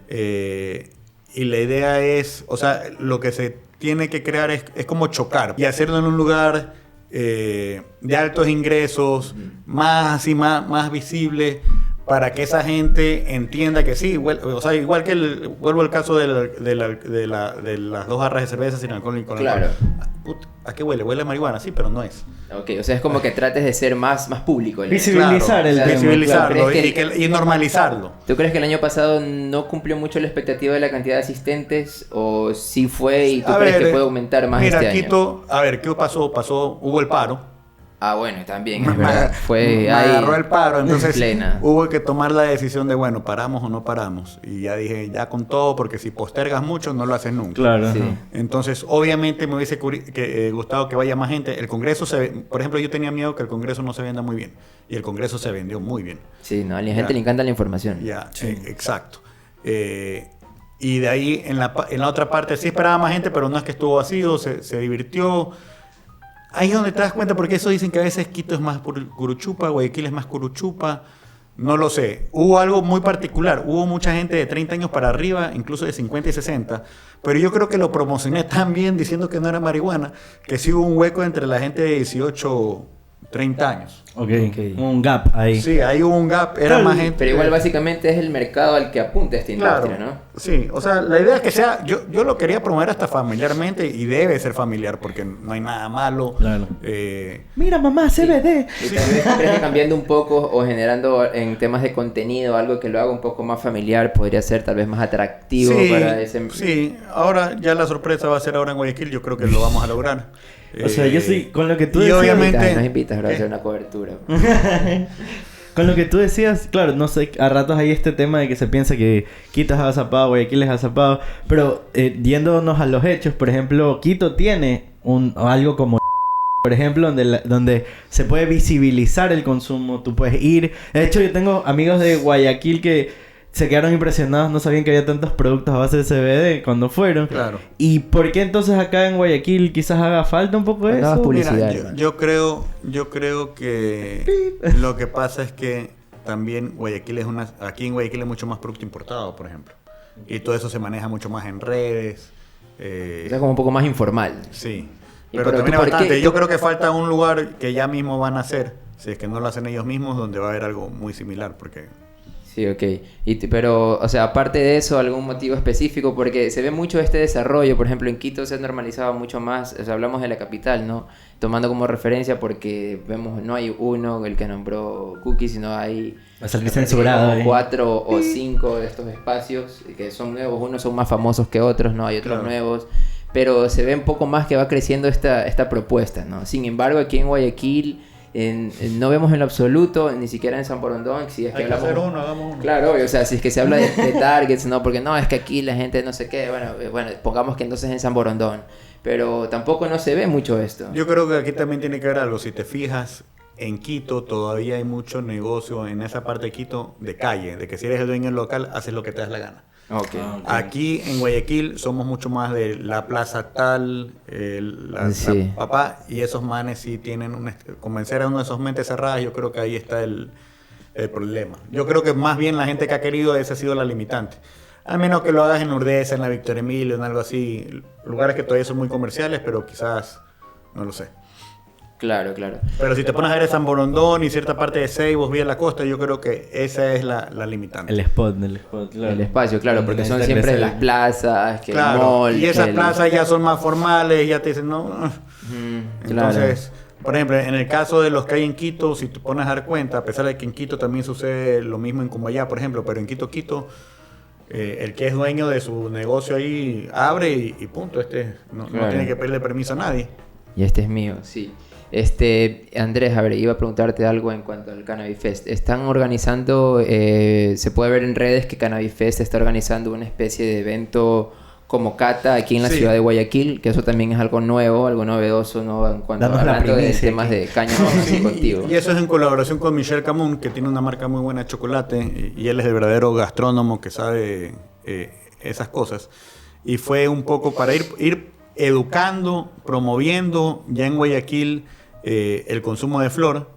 Y la idea es, o sea, lo que se tiene que crear es como chocar y hacerlo en un lugar de altos ingresos, más visible, para que esa gente entienda que sí, o sea, igual que vuelvo al caso de las 2 barras de cerveza sin alcohol y con claro. alcohol. ¿A qué huele? Huele a marihuana, sí, pero no es. Ok, o sea, es como que trates de ser más público. Visibilizar el tema. Visibilizarlo Claro. y normalizarlo. ¿Tú crees que el año pasado no cumplió mucho la expectativa de la cantidad de asistentes? ¿O sí fue y tú crees que puede aumentar más este año? Quito, a ver, ¿qué pasó? Hubo el paro. Ah, bueno, también, Me es verdad. Fue me ahí agarró el paro, entonces plena. hubo que tomar la decisión de, bueno, paramos o no paramos. Y ya dije, ya con todo, porque si postergas mucho, no lo haces nunca. Claro. Sí. Ajá. Entonces, obviamente me hubiese gustado que vaya más gente. El Congreso, por ejemplo, yo tenía miedo que el Congreso no se venda muy bien. Y el Congreso se vendió muy bien. Sí, no, a la Ya. gente le encanta la información. Ya, exacto. Y de ahí, en la otra parte, sí esperaba más gente, pero no es que estuvo vacío, se divirtió. Ahí es donde te das cuenta, porque eso dicen que a veces Quito es más Curuchupa, Guayaquil es más Curuchupa. No lo sé. Hubo algo muy particular. Hubo mucha gente de 30 años para arriba, incluso de 50 y 60. Pero yo creo que lo promocioné tan bien diciendo que no era marihuana, que sí hubo un hueco entre la gente de 18, 30 años. Ok. Ok. Un gap ahí. Sí, ahí hubo un gap. Era Claro, más gente. Pero igual básicamente es el mercado al que apunta esta industria, Claro, ¿no? sí, o sea, la idea es que sea, yo lo quería promover hasta familiarmente y debe ser familiar porque no hay nada malo. Claro. Eh, Mira, mamá, CBD. Y tal vez crees que cambiando un poco o generando en temas de contenido algo que lo haga un poco más familiar podría ser tal vez más atractivo para ese... sí, ahora ya la sorpresa va a ser ahora en Guayaquil, yo creo que lo vamos a lograr. O sea, yo sí, con lo que tú y decías... obviamente- Nos invitas a hacer una cobertura. Con lo que tú decías, claro, no sé, a ratos hay este tema de que se piensa que Quito es agazapado, Guayaquil es agazapado, pero yéndonos a los hechos, por ejemplo, Quito tiene algo como... Por ejemplo, donde se puede visibilizar el consumo, tú puedes ir... De hecho, yo tengo amigos de Guayaquil que se quedaron impresionados, no sabían que había tantos productos a base de CBD cuando fueron. Claro. ¿Y por qué entonces acá en Guayaquil quizás haga falta un poco Andabas eso? publicitario. Mira, Publicidad, yo creo que lo que pasa es que también Guayaquil aquí en Guayaquil hay mucho más producto importado, por ejemplo. Y todo eso se maneja mucho más en redes. Es como un poco más informal. Sí. ¿Y Pero pero también tú es por qué? bastante. Yo creo que falta un lugar que ya mismo van a hacer, si es que no lo hacen ellos mismos, donde va a haber algo muy similar, porque... Sí, ok. Pero, o sea, aparte de eso, ¿algún motivo específico? Porque se ve mucho este desarrollo. Por ejemplo, en Quito se ha normalizado mucho más. O sea, hablamos de la capital, ¿no? Tomando como referencia porque vemos, no hay uno, el que nombró Cookie, sino hay... Va a salir me parece censurado como ahí. 4 o 5 de estos espacios que son nuevos. Unos son más famosos que otros, ¿no? Hay otros Claro. nuevos. Pero se ve un poco más que va creciendo esta propuesta, ¿no? Sin embargo, aquí en Guayaquil... no vemos en lo absoluto, ni siquiera en San Borondón, si es que Hay que hablamos... hacer uno, hagamos uno. Claro, obvio, o sea, si es que se habla de targets, no, porque no, es que aquí la gente no sé qué, bueno, pongamos que entonces en San Borondón, pero tampoco no se ve mucho esto. Yo creo que aquí también tiene que haber algo. Si te fijas, en Quito todavía hay mucho negocio en esa parte de Quito de calle, de que si eres el dueño del local, haces lo que te das la gana. Ok. Aquí en Guayaquil somos mucho más de la plaza tal, Sí. la papá, y esos manes sí tienen convencer a uno de esos mentes cerradas, yo creo que ahí está el problema. Yo creo que más bien la gente que ha querido, esa ha sido la limitante. Al menos que lo hagas en Urdesa, en la Victoria Emilio, en algo así, lugares que todavía son muy comerciales, pero quizás, no lo sé. Claro, claro. Pero si te pones a ver San Borondón y cierta parte de Ceibos, Vía la Costa, yo creo que esa es la limitante. El spot, claro. El espacio, claro, porque Donde son necesita siempre crecer. las plazas, que el Claro, mall, y esas que el- plazas ya son más formales, ya te dicen, no. claro. Entonces, por ejemplo, en el caso de los que hay en Quito, si te pones a dar cuenta, a pesar de que en Quito también sucede lo mismo en Cumbayá, por ejemplo, pero en Quito, el que es dueño de su negocio ahí abre y punto, no Claro. tiene que pedirle permiso a nadie. Y este es mío, sí. Andrés, a ver, iba a preguntarte algo en cuanto al Cannabis Fest. Están organizando, se puede ver en redes que Cannabis Fest está organizando una especie de evento como cata aquí en la Sí. ciudad de Guayaquil, que eso también es algo nuevo, algo novedoso, ¿no? En cuanto Danos la hablando de primicia temas aquí. de cáñamo así contigo. Y eso es en colaboración con Michel Camun, que tiene una marca muy buena de chocolate, y él es el verdadero gastrónomo que sabe esas cosas. Y fue un poco para ir educando, promoviendo ya en Guayaquil el consumo de flor.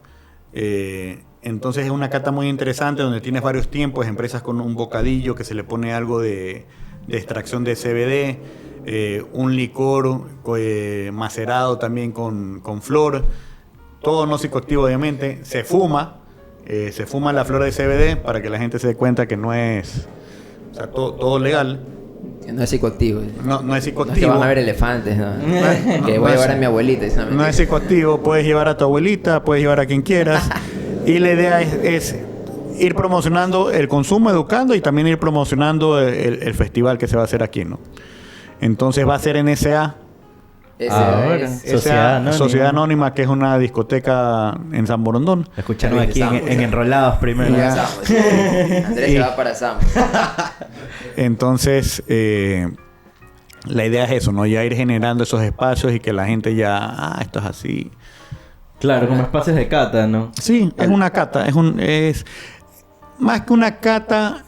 Entonces es una cata muy interesante donde tienes varios tiempos, empresas con un bocadillo que se le pone algo de extracción de CBD, un licor macerado también con flor, todo no psicoactivo obviamente, se fuma la flor de CBD para que la gente se dé cuenta que no es, o sea, todo legal, No es psicoactivo. no es No es que psicoactivo. van a ver elefantes, ¿no? no, Que no voy a es- llevar a mi abuelita. No es psicoactivo, puedes llevar a tu abuelita, puedes llevar a quien quieras. Y la idea es ir promocionando el consumo, educando y también ir promocionando el festival que se va a hacer aquí, ¿no? Entonces va a ser NSA. Esa Ahora, es. Sociedad Anónima, que es una discoteca en San Borondón. La escucharon aquí en Enrolados primero. Ya. Andrés se va para Sam. Entonces, la idea es eso, ¿no? Ya ir generando esos espacios y que la gente ya, esto es así. Claro, como espacios de cata, ¿no? Sí, es una cata, es más que una cata,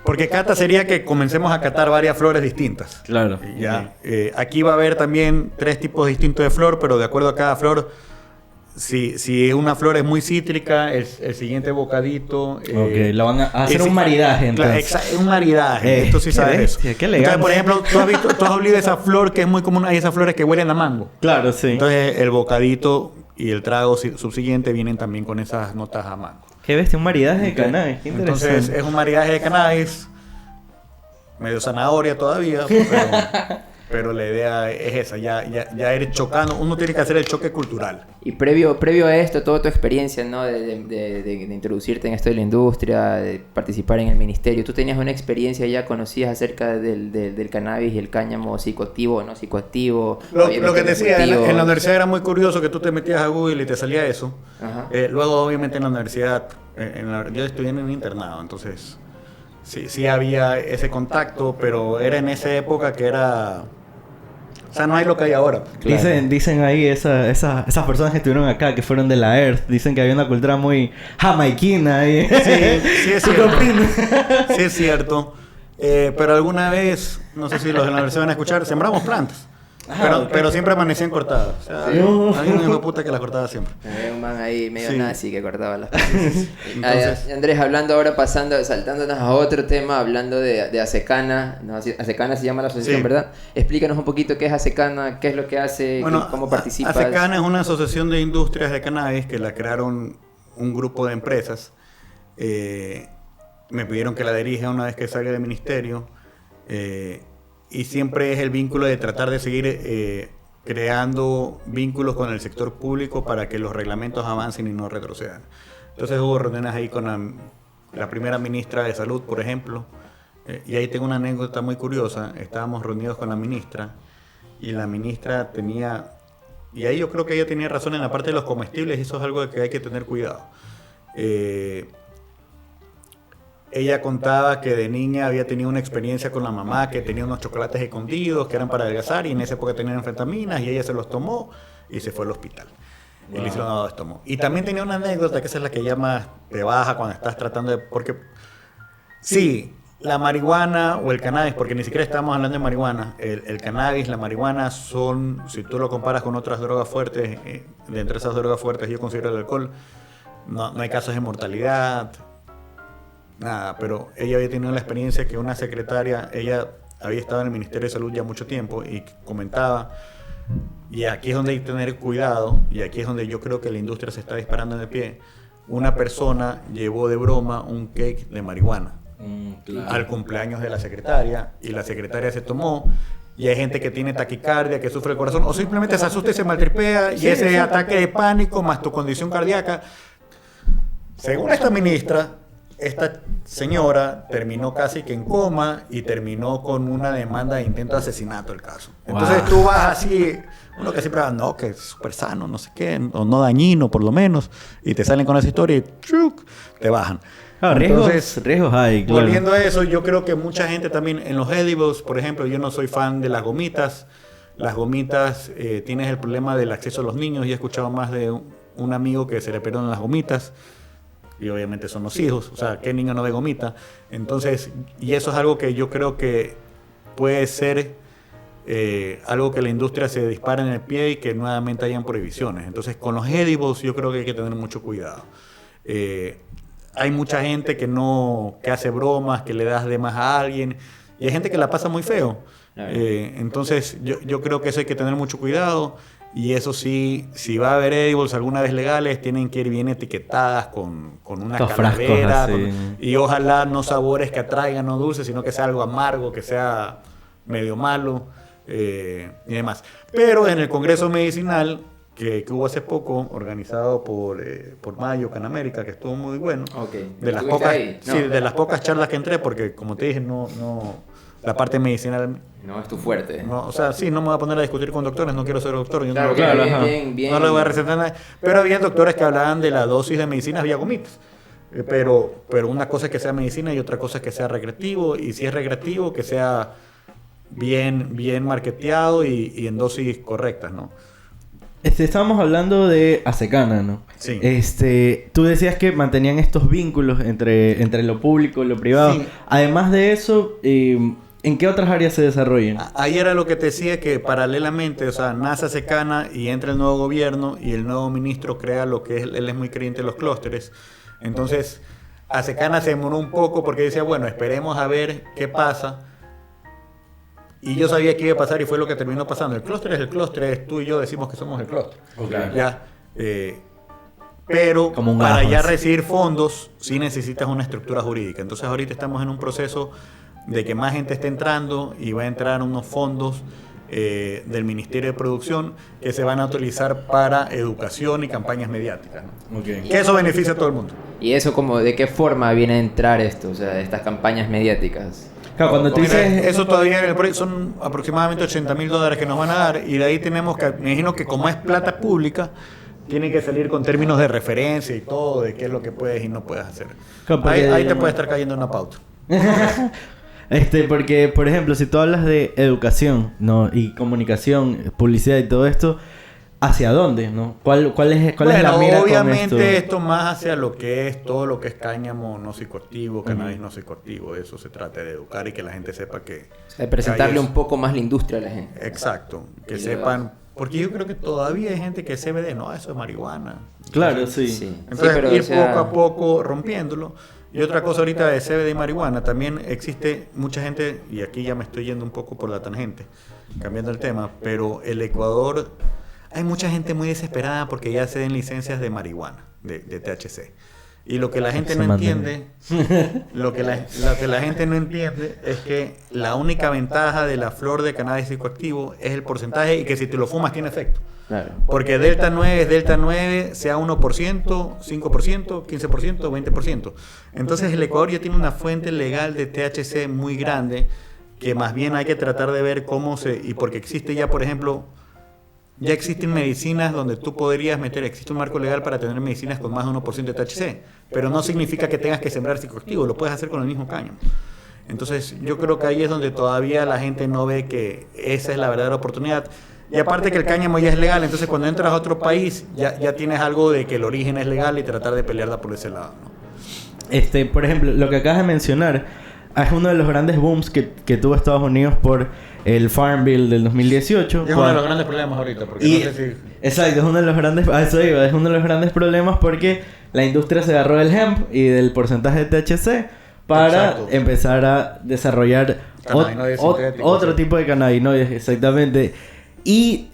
porque cata sería que comencemos a catar varias flores distintas. Claro. Ya, aquí va a haber también 3 tipos distintos de flor, pero de acuerdo a cada flor, si una flor es muy cítrica, el siguiente bocadito... Ok, lo van a hacer un maridaje, entonces. Es un maridaje, esto sí sabes eso. Qué elegante. Entonces, por ejemplo, tú has olido esa flor que es muy común, hay esas flores que huelen a mango. Claro, sí. Entonces, el bocadito y el trago subsiguiente vienen también con esas notas a mango. Qué bestia, un maridaje de cannabis. Qué interesante. Entonces, es un maridaje de cannabis, medio zanahoria todavía, pero la idea es esa, ya ir chocando. Uno tiene que hacer el choque cultural. Y previo a esto, toda tu experiencia, ¿no? De introducirte en esto de la industria, de participar en el ministerio, ¿tú tenías una experiencia ya conocida acerca del cannabis y el cáñamo psicoactivo o no psicoactivo? Lo que te decía, en la universidad era muy curioso que tú te metías a Google y te salía eso. Luego, obviamente, en la universidad, yo estudié en un internado, entonces sí había ese contacto, pero era en esa época que era... O sea, no hay lo que hay ahora. Claro. Dicen ahí esas personas que estuvieron acá, que fueron de la Earth, dicen que había una cultura muy jamaiquina ahí. Sí es cierto. Sí es cierto. Pero alguna vez, no sé si los de la universidad van a escuchar, sembramos plantas. Pero siempre amanecían cortadas. O sea, había un hijo de puta que las cortaba siempre. Había un man ahí medio nazi que cortaba las plantas. Entonces, Andrés, hablando ahora, saltándonos a otro tema, hablando de Asecana. ¿No? Asecana se llama la asociación, ¿verdad? Explícanos un poquito qué es Asecana, qué es lo que hace, cómo participas. Asecana es una asociación de industrias de cannabis que la crearon un grupo de empresas. Me pidieron que la dirija una vez que salga del ministerio. Y siempre es el vínculo de tratar de seguir creando vínculos con el sector público para que los reglamentos avancen y no retrocedan. Entonces hubo reuniones ahí con la primera ministra de Salud, por ejemplo, y ahí tengo una anécdota muy curiosa. Estábamos reunidos con la ministra y la ministra tenía, y ahí yo creo que ella tenía razón en la parte de los comestibles, y eso es algo de que hay que tener cuidado. Ella contaba que de niña había tenido una experiencia con la mamá que tenía unos chocolates escondidos que eran para adelgazar y en esa época tenían anfetaminas y ella se los tomó y se fue al hospital. Wow. Y le hicieron lavado de estómago. Y también tenía una anécdota que esa es la que llama te baja cuando estás tratando de... Porque sí, la marihuana o el cannabis, porque ni siquiera estamos hablando de marihuana, el cannabis, la marihuana son, si tú lo comparas con otras drogas fuertes, de entre esas drogas fuertes yo considero el alcohol, no hay casos de mortalidad, nada, pero ella había tenido la experiencia que una secretaria, ella había estado en el Ministerio de Salud ya mucho tiempo y comentaba, y aquí es donde hay que tener cuidado, y aquí es donde yo creo que la industria se está disparando en el pie, una persona llevó de broma un cake de marihuana al cumpleaños de la secretaria, y la secretaria se tomó, y hay gente que tiene taquicardia, que sufre el corazón, o simplemente se asusta y se maltripea, y ese ataque de pánico más tu condición cardíaca, según esta ministra, esta señora terminó casi que en coma y terminó con una demanda de intento de asesinato el caso. Entonces tú vas así, uno que siempre va, no, que es súper sano, no sé qué, o no dañino por lo menos, y te salen con esa historia y ¡chuc! Te bajan. Entonces, riesgos hay, claro. Volviendo a eso, yo creo que mucha gente también en los edibles, por ejemplo, yo no soy fan de las gomitas. Las gomitas, tienes el problema del acceso a los niños. Yo he escuchado más de un amigo que se le perdieron las gomitas. Y obviamente son los hijos, o sea, ¿qué niño no ve gomita? Entonces, y eso es algo que yo creo que puede ser algo que la industria se dispara en el pie y que nuevamente hayan prohibiciones. Entonces, con los edibles yo creo que hay que tener mucho cuidado. Hay mucha gente que hace bromas, que le das de más a alguien, y hay gente que la pasa muy feo. Entonces, yo creo que eso hay que tener mucho cuidado. Y eso sí, si va a haber edibles alguna vez legales, tienen que ir bien etiquetadas con una calavera. Y ojalá no sabores que atraigan, no dulces, sino que sea algo amargo, que sea medio malo y demás. Pero en el Congreso Medicinal, que hubo hace poco, organizado por Mayo, Canamérica, que estuvo muy bueno. Okay. De las pocas charlas que entré, porque como te dije, no la parte medicinal. No es tu fuerte. No, o sea, sí, no me voy a poner a discutir con doctores, no quiero ser doctor. Yo Claro, no, claro, ajá. bien. no le voy a recetar nada. Pero había doctores que hablaban de la dosis de medicinas vía gomitas. Pero una cosa es que sea medicina y otra cosa es que sea recreativo. Y si es recreativo, que sea bien marketeado y en dosis correctas, ¿no? Estábamos hablando de Asecana, ¿no? Sí. Tú decías que mantenían estos vínculos entre lo público y lo privado. Sí. Además de eso, ¿en qué otras áreas se desarrollan? Ahí era lo que te decía, que paralelamente, o sea, nace Asecana y entra el nuevo gobierno y el nuevo ministro crea lo que es, él es muy creyente de los clústeres. Entonces, Asecana se demoró un poco porque decía, bueno, esperemos a ver qué pasa. Y yo sabía que iba a pasar y fue lo que terminó pasando. El clúster es el clúster, tú y yo decimos que somos el clúster. Okay. Ya, pero Como un para ajo, ya así. recibir fondos sí necesitas una estructura jurídica. Entonces ahorita estamos en un proceso de que más gente esté entrando y va a entrar unos fondos del Ministerio de Producción que se van a utilizar para educación y campañas mediáticas, ¿no? Okay. Que eso beneficia a todo el mundo. ¿Y eso como de qué forma viene a entrar esto? O sea, estas campañas mediáticas. Claro, cuando tú Mira, dices... eso todavía son aproximadamente $80,000 que nos van a dar y de ahí tenemos que, me imagino que como es plata pública, tiene que salir con términos de referencia y todo, de qué es lo que puedes y no puedes hacer. Claro, porque- Ahí te puede estar cayendo una pauta. Porque, por ejemplo, si tú hablas de educación, ¿no? Y comunicación, publicidad y todo esto, ¿hacia dónde, no? ¿Cuál es la mira con obviamente esto? esto más hacia lo que es todo lo que es cáñamo no psicoactivo, cannabis no psicoactivo, de eso se trata, de educar y que la gente sepa que... De presentarle que hay un poco más la industria a la gente. Exacto, que Y sepan, porque yo creo que todavía hay gente que CBD, no, eso es marihuana. Claro, sí. Sí. Entonces, pero, ir o sea, poco a poco rompiéndolo. Y otra cosa ahorita de CBD y marihuana, también existe mucha gente, y aquí ya me estoy yendo un poco por la tangente, cambiando el tema, pero el Ecuador, hay mucha gente muy desesperada porque ya se den licencias de marihuana, de THC. Y lo que la gente no entiende, lo que la gente no entiende es que la única ventaja de la flor de cannabis psicoactivo es el porcentaje y que si te lo fumas tiene efecto. claro. Porque Delta 9 es Delta 9, sea 1%, 5%, 15%, 20%. Entonces el Ecuador ya tiene una fuente legal de THC muy grande que más bien hay que tratar de ver cómo se... Y porque existe ya, por ejemplo, ya existen medicinas donde tú podrías meter, existe un marco legal para tener medicinas con más de 1% de THC, pero no significa que tengas que sembrar psicoactivo, lo puedes hacer con el mismo cáñamo. Entonces yo creo que ahí es donde todavía la gente no ve que esa es la verdadera oportunidad. Y aparte que el cáñamo ya es legal, entonces cuando entras a otro país ya tienes algo de que el origen es legal y tratar de pelearla por ese lado, ¿no? Por ejemplo, lo que acabas de mencionar es uno de los grandes booms que tuvo Estados Unidos por el Farm Bill del 2018. Y es uno de los grandes problemas ahorita, porque Y, no sé si... exacto, es uno de los grandes, a eso iba, es uno de los grandes problemas porque la industria se agarró del hemp y del porcentaje de THC para Exacto. empezar a desarrollar Cannabinoides sintéticos, otro sí. tipo de cannabinoides, exactamente. Y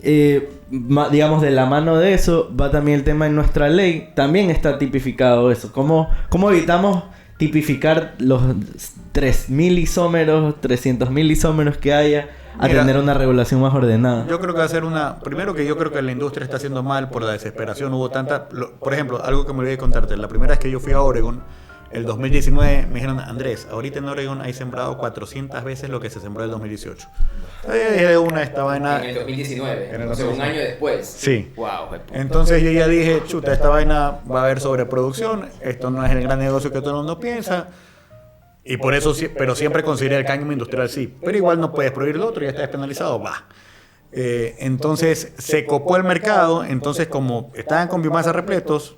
digamos, de la mano de eso va también el tema en nuestra ley, también está tipificado eso. ¿Cómo evitamos tipificar los 3.000 isómeros, 300.000 isómeros que haya a Mira, tener una regulación más ordenada? Yo creo que va a ser primero que yo creo que la industria está haciendo mal por la desesperación. Hubo tanta... Por ejemplo, algo que me olvidé de contarte. La primera vez que yo fui a Oregon, el 2019, me dijeron, Andrés, ahorita en Oregon hay sembrado 400 veces lo que se sembró en el 2018. De una esta vaina... En el 2019. En el O sea, un 2019. año después. Sí. Wow. Entonces yo ya dije, chuta, esta vaina va a haber sobreproducción, esto no es el gran negocio que todo el mundo piensa, y por eso, pero siempre consideré el cáñamo industrial sí, pero igual no puedes prohibir lo otro, ya está despenalizado, va. Entonces se copó el mercado, entonces como estaban con biomasa repletos,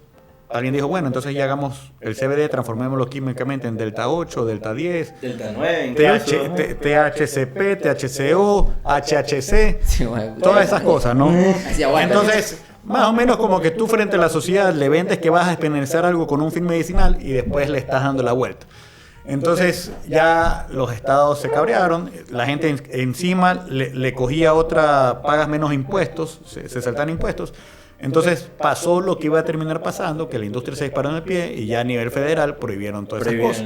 alguien dijo, bueno, entonces ya hagamos el CBD, transformémoslo químicamente en Delta 8, Delta 10, Delta 9 THCP, THCO, HHC, Sí, bueno. todas esas cosas, ¿no? Así aguanta. Entonces, más o menos como que tú frente a la sociedad le vendes que vas a despenalizar algo con un fin medicinal y después le estás dando la vuelta. Entonces ya los estados se cabrearon, la gente encima le cogía otra, pagas menos impuestos, se saltan impuestos. Entonces pasó lo que iba a terminar pasando, que la industria se disparó en el pie y ya a nivel federal prohibieron todas esas cosas.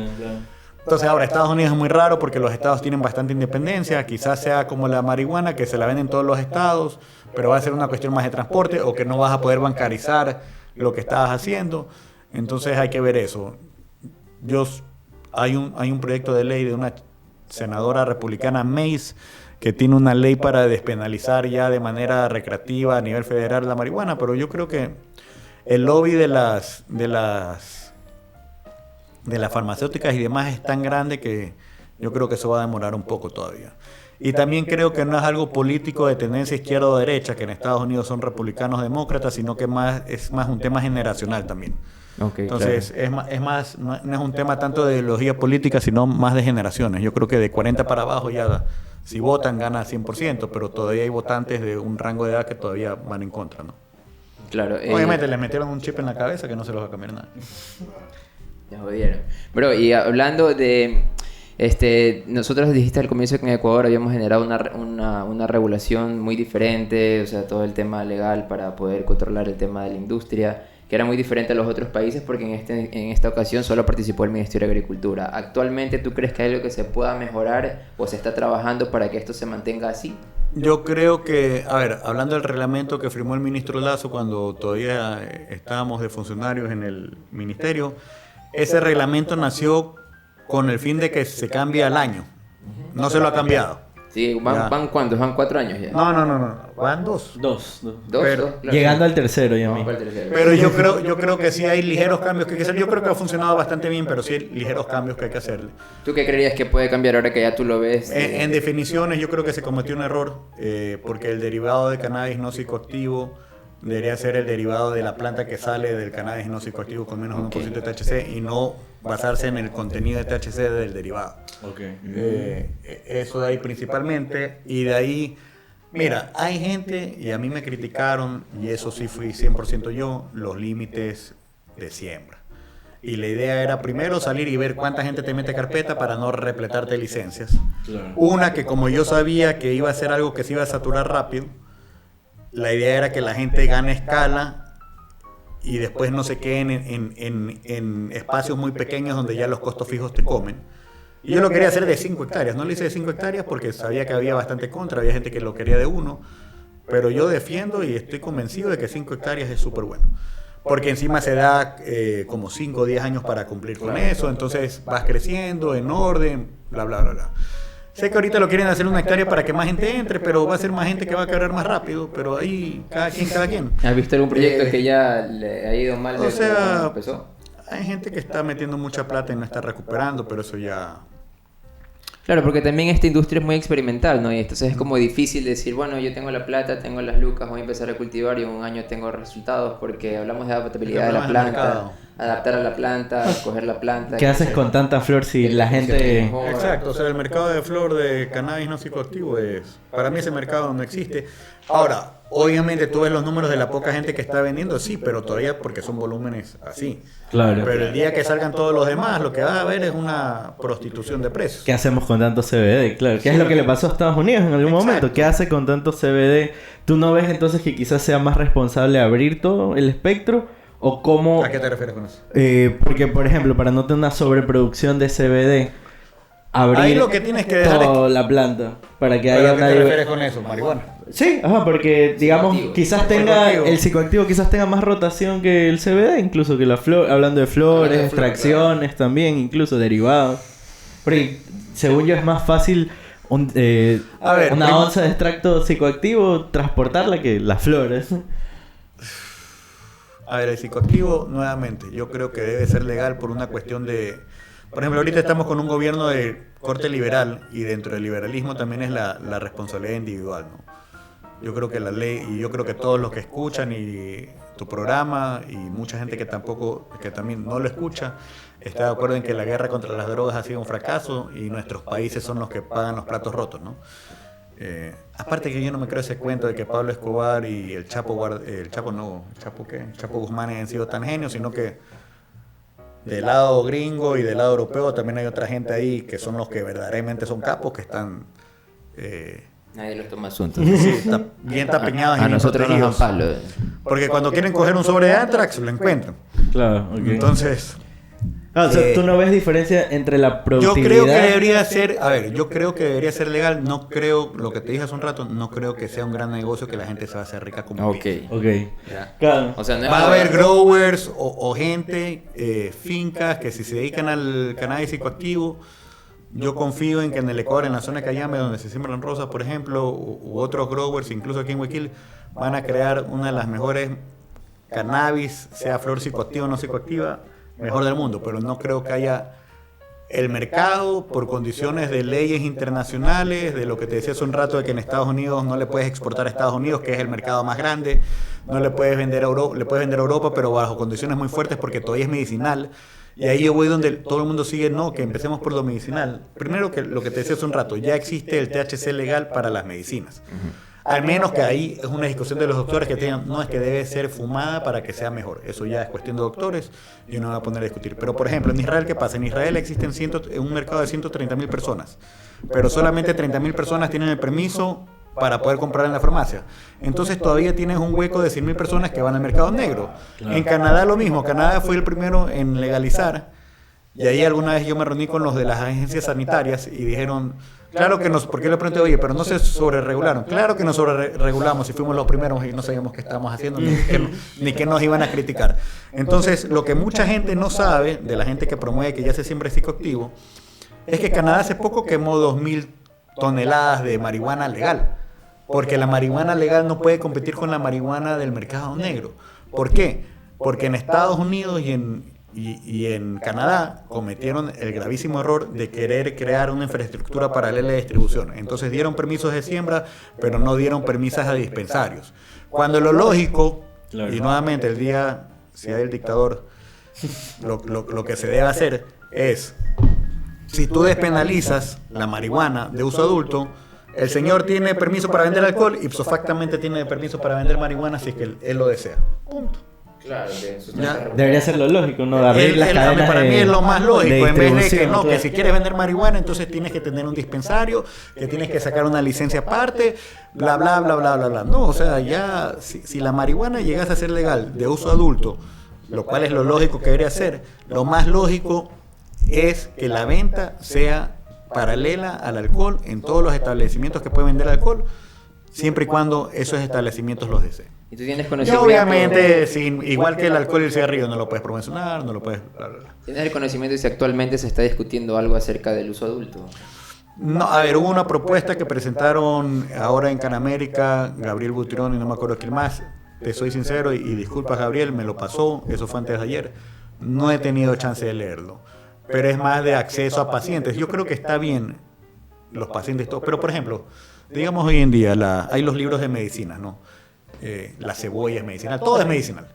Entonces ahora Estados Unidos es muy raro porque los estados tienen bastante independencia, quizás sea como la marihuana que se la venden todos los estados, pero va a ser una cuestión más de transporte o que no vas a poder bancarizar lo que estabas haciendo. Entonces hay que ver eso. Hay un proyecto de ley de una senadora republicana Mace, que tiene una ley para despenalizar ya de manera recreativa a nivel federal la marihuana, pero yo creo que el lobby de las farmacéuticas y demás es tan grande que yo creo que eso va a demorar un poco todavía. Y también creo que no es algo político de tendencia izquierda o derecha, que en Estados Unidos son republicanos demócratas, sino que es más un tema generacional también. Okay, entonces, claro. No es un tema tanto de ideología política, sino más de generaciones. Yo creo que de 40 para abajo ya, si votan, gana 100%, pero todavía hay votantes de un rango de edad que todavía van en contra, ¿no? Claro. Obviamente le metieron un chip en la cabeza que no se los va a cambiar nada. Ya jodieron. Bro, y hablando de... nosotros dijiste al comienzo que en Ecuador habíamos generado una regulación muy diferente, o sea, todo el tema legal para poder controlar el tema de la industria, que era muy diferente a los otros países porque en esta ocasión solo participó el Ministerio de Agricultura. ¿Actualmente tú crees que hay algo que se pueda mejorar o se está trabajando para que esto se mantenga así? Yo creo que, a ver, hablando del reglamento que firmó el ministro Lazo cuando todavía estábamos de funcionarios en el ministerio, ese reglamento nació con el fin de que se cambie al año. No se lo ha cambiado. Sí, ¿van cuántos? ¿Van 4 años ya? No. Van 2. Dos. Claro. Llegando al tercero ya. Pero yo creo que sí hay ligeros cambios que hay que hacer. Yo creo que ha funcionado bastante bien, pero sí hay ligeros cambios que hay que hacerle. ¿Tú qué creerías que puede cambiar ahora que ya tú lo ves? En definiciones yo creo que se cometió un error porque el derivado de cannabis no psicoactivo debería ser el derivado de la planta que sale del cannabis no psicoactivo con menos de 1% de THC y no basarse en el contenido de THC del derivado. Eso de ahí principalmente. Y de ahí, mira, hay gente, y a mí me criticaron, y eso sí fui 100% yo, los límites de siembra. Y la idea era primero salir y ver cuánta gente te mete carpeta para no repletarte licencias. Claro. Una que como yo sabía que iba a ser algo que se iba a saturar rápido, la idea era que la gente gane escala y después no se queden en espacios muy pequeños donde ya los costos fijos te comen. Y yo lo quería hacer de 5 hectáreas. No lo hice de 5 hectáreas porque sabía que había bastante contra, había gente que lo quería de 1. Pero yo defiendo y estoy convencido de que 5 hectáreas es súper bueno. Porque encima se da como 5 o 10 años para cumplir con eso. Entonces vas creciendo en orden, bla, bla, bla, bla. Sé que ahorita lo quieren hacer 1 hectárea para que más gente entre, pero va a ser más gente que va a querer más rápido. Pero ahí, cada quien. ¿Has visto algún proyecto que ya le ha ido mal desde cuando empezó? Hay gente que está metiendo mucha plata y no está recuperando, pero eso ya... Claro, porque también esta industria es muy experimental, ¿no? Y entonces es como difícil decir, bueno, yo tengo la plata, tengo las lucas, voy a empezar a cultivar y en 1 año tengo resultados, porque hablamos de adaptabilidad de la planta, adaptar a la planta, coger la planta. ¿Qué haces con tanta flor si la gente...? Exacto, o sea, el mercado de flor de cannabis no psicoactivo es... Para mí ese mercado no existe. Ahora, obviamente tú ves los números de la poca gente que está vendiendo, sí, pero todavía porque son volúmenes así. Claro. Pero el día que salgan todos los demás, lo que va a haber es una prostitución de precios. ¿Qué hacemos con tanto CBD? Claro, ¿qué es lo que le pasó a Estados Unidos en algún momento? ¿Qué hace con tanto CBD? ¿Tú no ves entonces que quizás sea más responsable abrir todo el espectro? ¿O cómo...? ¿A qué te refieres con eso? Porque, por ejemplo, para no tener una sobreproducción de CBD, abrir ahí lo que tienes que dejar toda la planta para que haya una... ¿A qué te refieres con eso? ¿Marihuana? Sí, porque digamos, quizás tenga el psicoactivo quizás tenga más rotación que el CBD, incluso que la flor, hablando de flores, extracciones, claro. También, incluso derivados. Porque según yo es más fácil una onza de extracto psicoactivo transportarla que las flores. A ver, el psicoactivo, nuevamente, yo creo que debe ser legal por una cuestión de... Por ejemplo, ahorita estamos con un gobierno de corte liberal y dentro del liberalismo también es la responsabilidad individual, ¿no? Yo creo que la ley, y yo creo que todos los que escuchan y tu programa y mucha gente que también no lo escucha, está de acuerdo en que la guerra contra las drogas ha sido un fracaso y nuestros países son los que pagan los platos rotos, ¿no? Aparte que yo no me creo ese cuento de que Pablo Escobar y el Chapo Guzmán han sido tan genios, sino que del lado gringo y del lado europeo también hay otra gente ahí que son los que verdaderamente son capos, que están... Nadie los toma asuntos. Sí, bien tapiñados. A nosotros nos dan palo. Porque cuando quieren coger un sobre de Antrax, lo encuentran. Claro, ok. Entonces... o sea, ¿tú no ves diferencia entre la productividad? Yo creo que debería ser... A ver, yo creo que debería ser legal. No creo, lo que te dije hace un rato, no creo que sea un gran negocio que la gente se va a hacer rica como Ok. Claro. O sea, no va a haber growers o gente, fincas que si se dedican al cannabis psicoactivo yo confío en que en el Ecuador, en la zona de Cayambe, donde se siembran rosas, por ejemplo, u otros growers, incluso aquí en Guayaquil, van a crear una de las mejores cannabis, sea flor psicoactiva o no psicoactiva, mejor del mundo. Pero no creo que haya el mercado por condiciones de leyes internacionales, de lo que te decía hace un rato, de que en Estados Unidos no le puedes exportar a Estados Unidos, que es el mercado más grande, no le puedes vender a Europa, le puedes vender a Europa, pero bajo condiciones muy fuertes porque todavía es medicinal. Y ahí yo voy donde todo el mundo sigue, no, que empecemos por lo medicinal. Primero, que lo que te decía hace un rato, ya existe el THC legal para las medicinas. Al menos que ahí es una discusión de los doctores que tengan, no, es que debe ser fumada para que sea mejor. Eso ya es cuestión de doctores y no me voy a poner a discutir. Pero, por ejemplo, en Israel, ¿qué pasa? En Israel existen un mercado de 130.000 personas, pero solamente 30.000 personas tienen el permiso para poder comprar en la farmacia. Entonces todavía tienes un hueco de 100.000 personas que van al mercado negro. En Canadá lo mismo. Canadá fue el primero en legalizar. Y ahí alguna vez yo me reuní con los de las agencias sanitarias y dijeron, claro que nos, porque le pregunté, oye, pero no se sobreregularon. Claro que nos sobreregulamos y fuimos los primeros y no sabíamos qué estábamos haciendo ni qué nos iban a criticar. Entonces, lo que mucha gente no sabe, de la gente que promueve que ya se siembra psicoactivo, es que Canadá hace poco quemó 2.000 toneladas de marihuana legal. Porque la marihuana legal no puede competir con la marihuana del mercado negro. ¿Por qué? Porque en Estados Unidos y en Canadá cometieron el gravísimo error de querer crear una infraestructura paralela de distribución. Entonces dieron permisos de siembra, pero no dieron permisos a dispensarios. Cuando lo lógico, y nuevamente el día, si hay el dictador, lo que se debe hacer es, si tú despenalizas la marihuana de uso adulto, el señor tiene permiso para vender alcohol, ipso factamente tiene permiso para vender marihuana si es que él lo desea. Punto. Claro, que eso debería ser lo lógico, ¿no? Abrir las cadenas para mí es lo más lógico, en vez de que no, claro, que si quieres vender marihuana, entonces tienes que tener un dispensario, que tienes que sacar una licencia aparte, bla, bla, bla, bla, bla, bla. No, o sea, ya, si la marihuana llegase a ser legal de uso adulto, lo cual es lo lógico que debería ser, lo más lógico es que la venta sea paralela al alcohol en todos los establecimientos que pueden vender alcohol, siempre y cuando esos establecimientos los deseen. ¿Y tú tienes Y conocimiento? obviamente, igual que el alcohol y el cigarrillo, no lo puedes promocionar, no lo puedes... Bla, bla, bla. ¿Tienes el conocimiento de si actualmente se está discutiendo algo acerca del uso adulto? No, a ver, hubo una propuesta que presentaron ahora en Canamérica, Gabriel Butirón y no me acuerdo quién más. Te soy sincero y disculpa, Gabriel, me lo pasó, eso fue antes de ayer. No he tenido chance de leerlo, pero es más de acceso a pacientes. Yo creo que está bien los pacientes, todo, pero por ejemplo, digamos hoy en día hay los libros de medicina, ¿no? La cebolla es medicinal, todo es medicinal.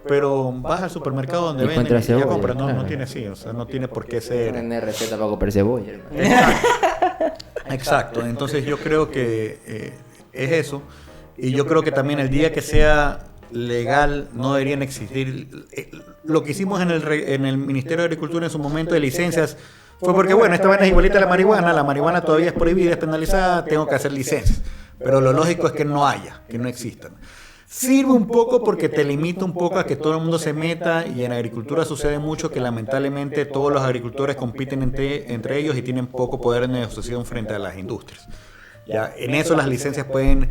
Pero vas al supermercado donde venden y ya compras, no tiene sí, o sea, no tiene por qué ser. No tiene receta para comprar cebolla, hermano. Exacto, entonces yo creo que es eso. Y yo creo que también el día que sea legal no deberían existir. Lo que hicimos en el Ministerio de Agricultura en su momento de licencias fue porque, bueno, esta vaina es igualita a la marihuana todavía es prohibida, es penalizada, tengo que hacer licencias. Pero lo lógico es que no haya, que no existan. Sirve un poco porque te limita un poco a que todo el mundo se meta, y en agricultura sucede mucho que lamentablemente todos los agricultores compiten entre ellos y tienen poco poder de negociación frente a las industrias. Ya, en eso las licencias pueden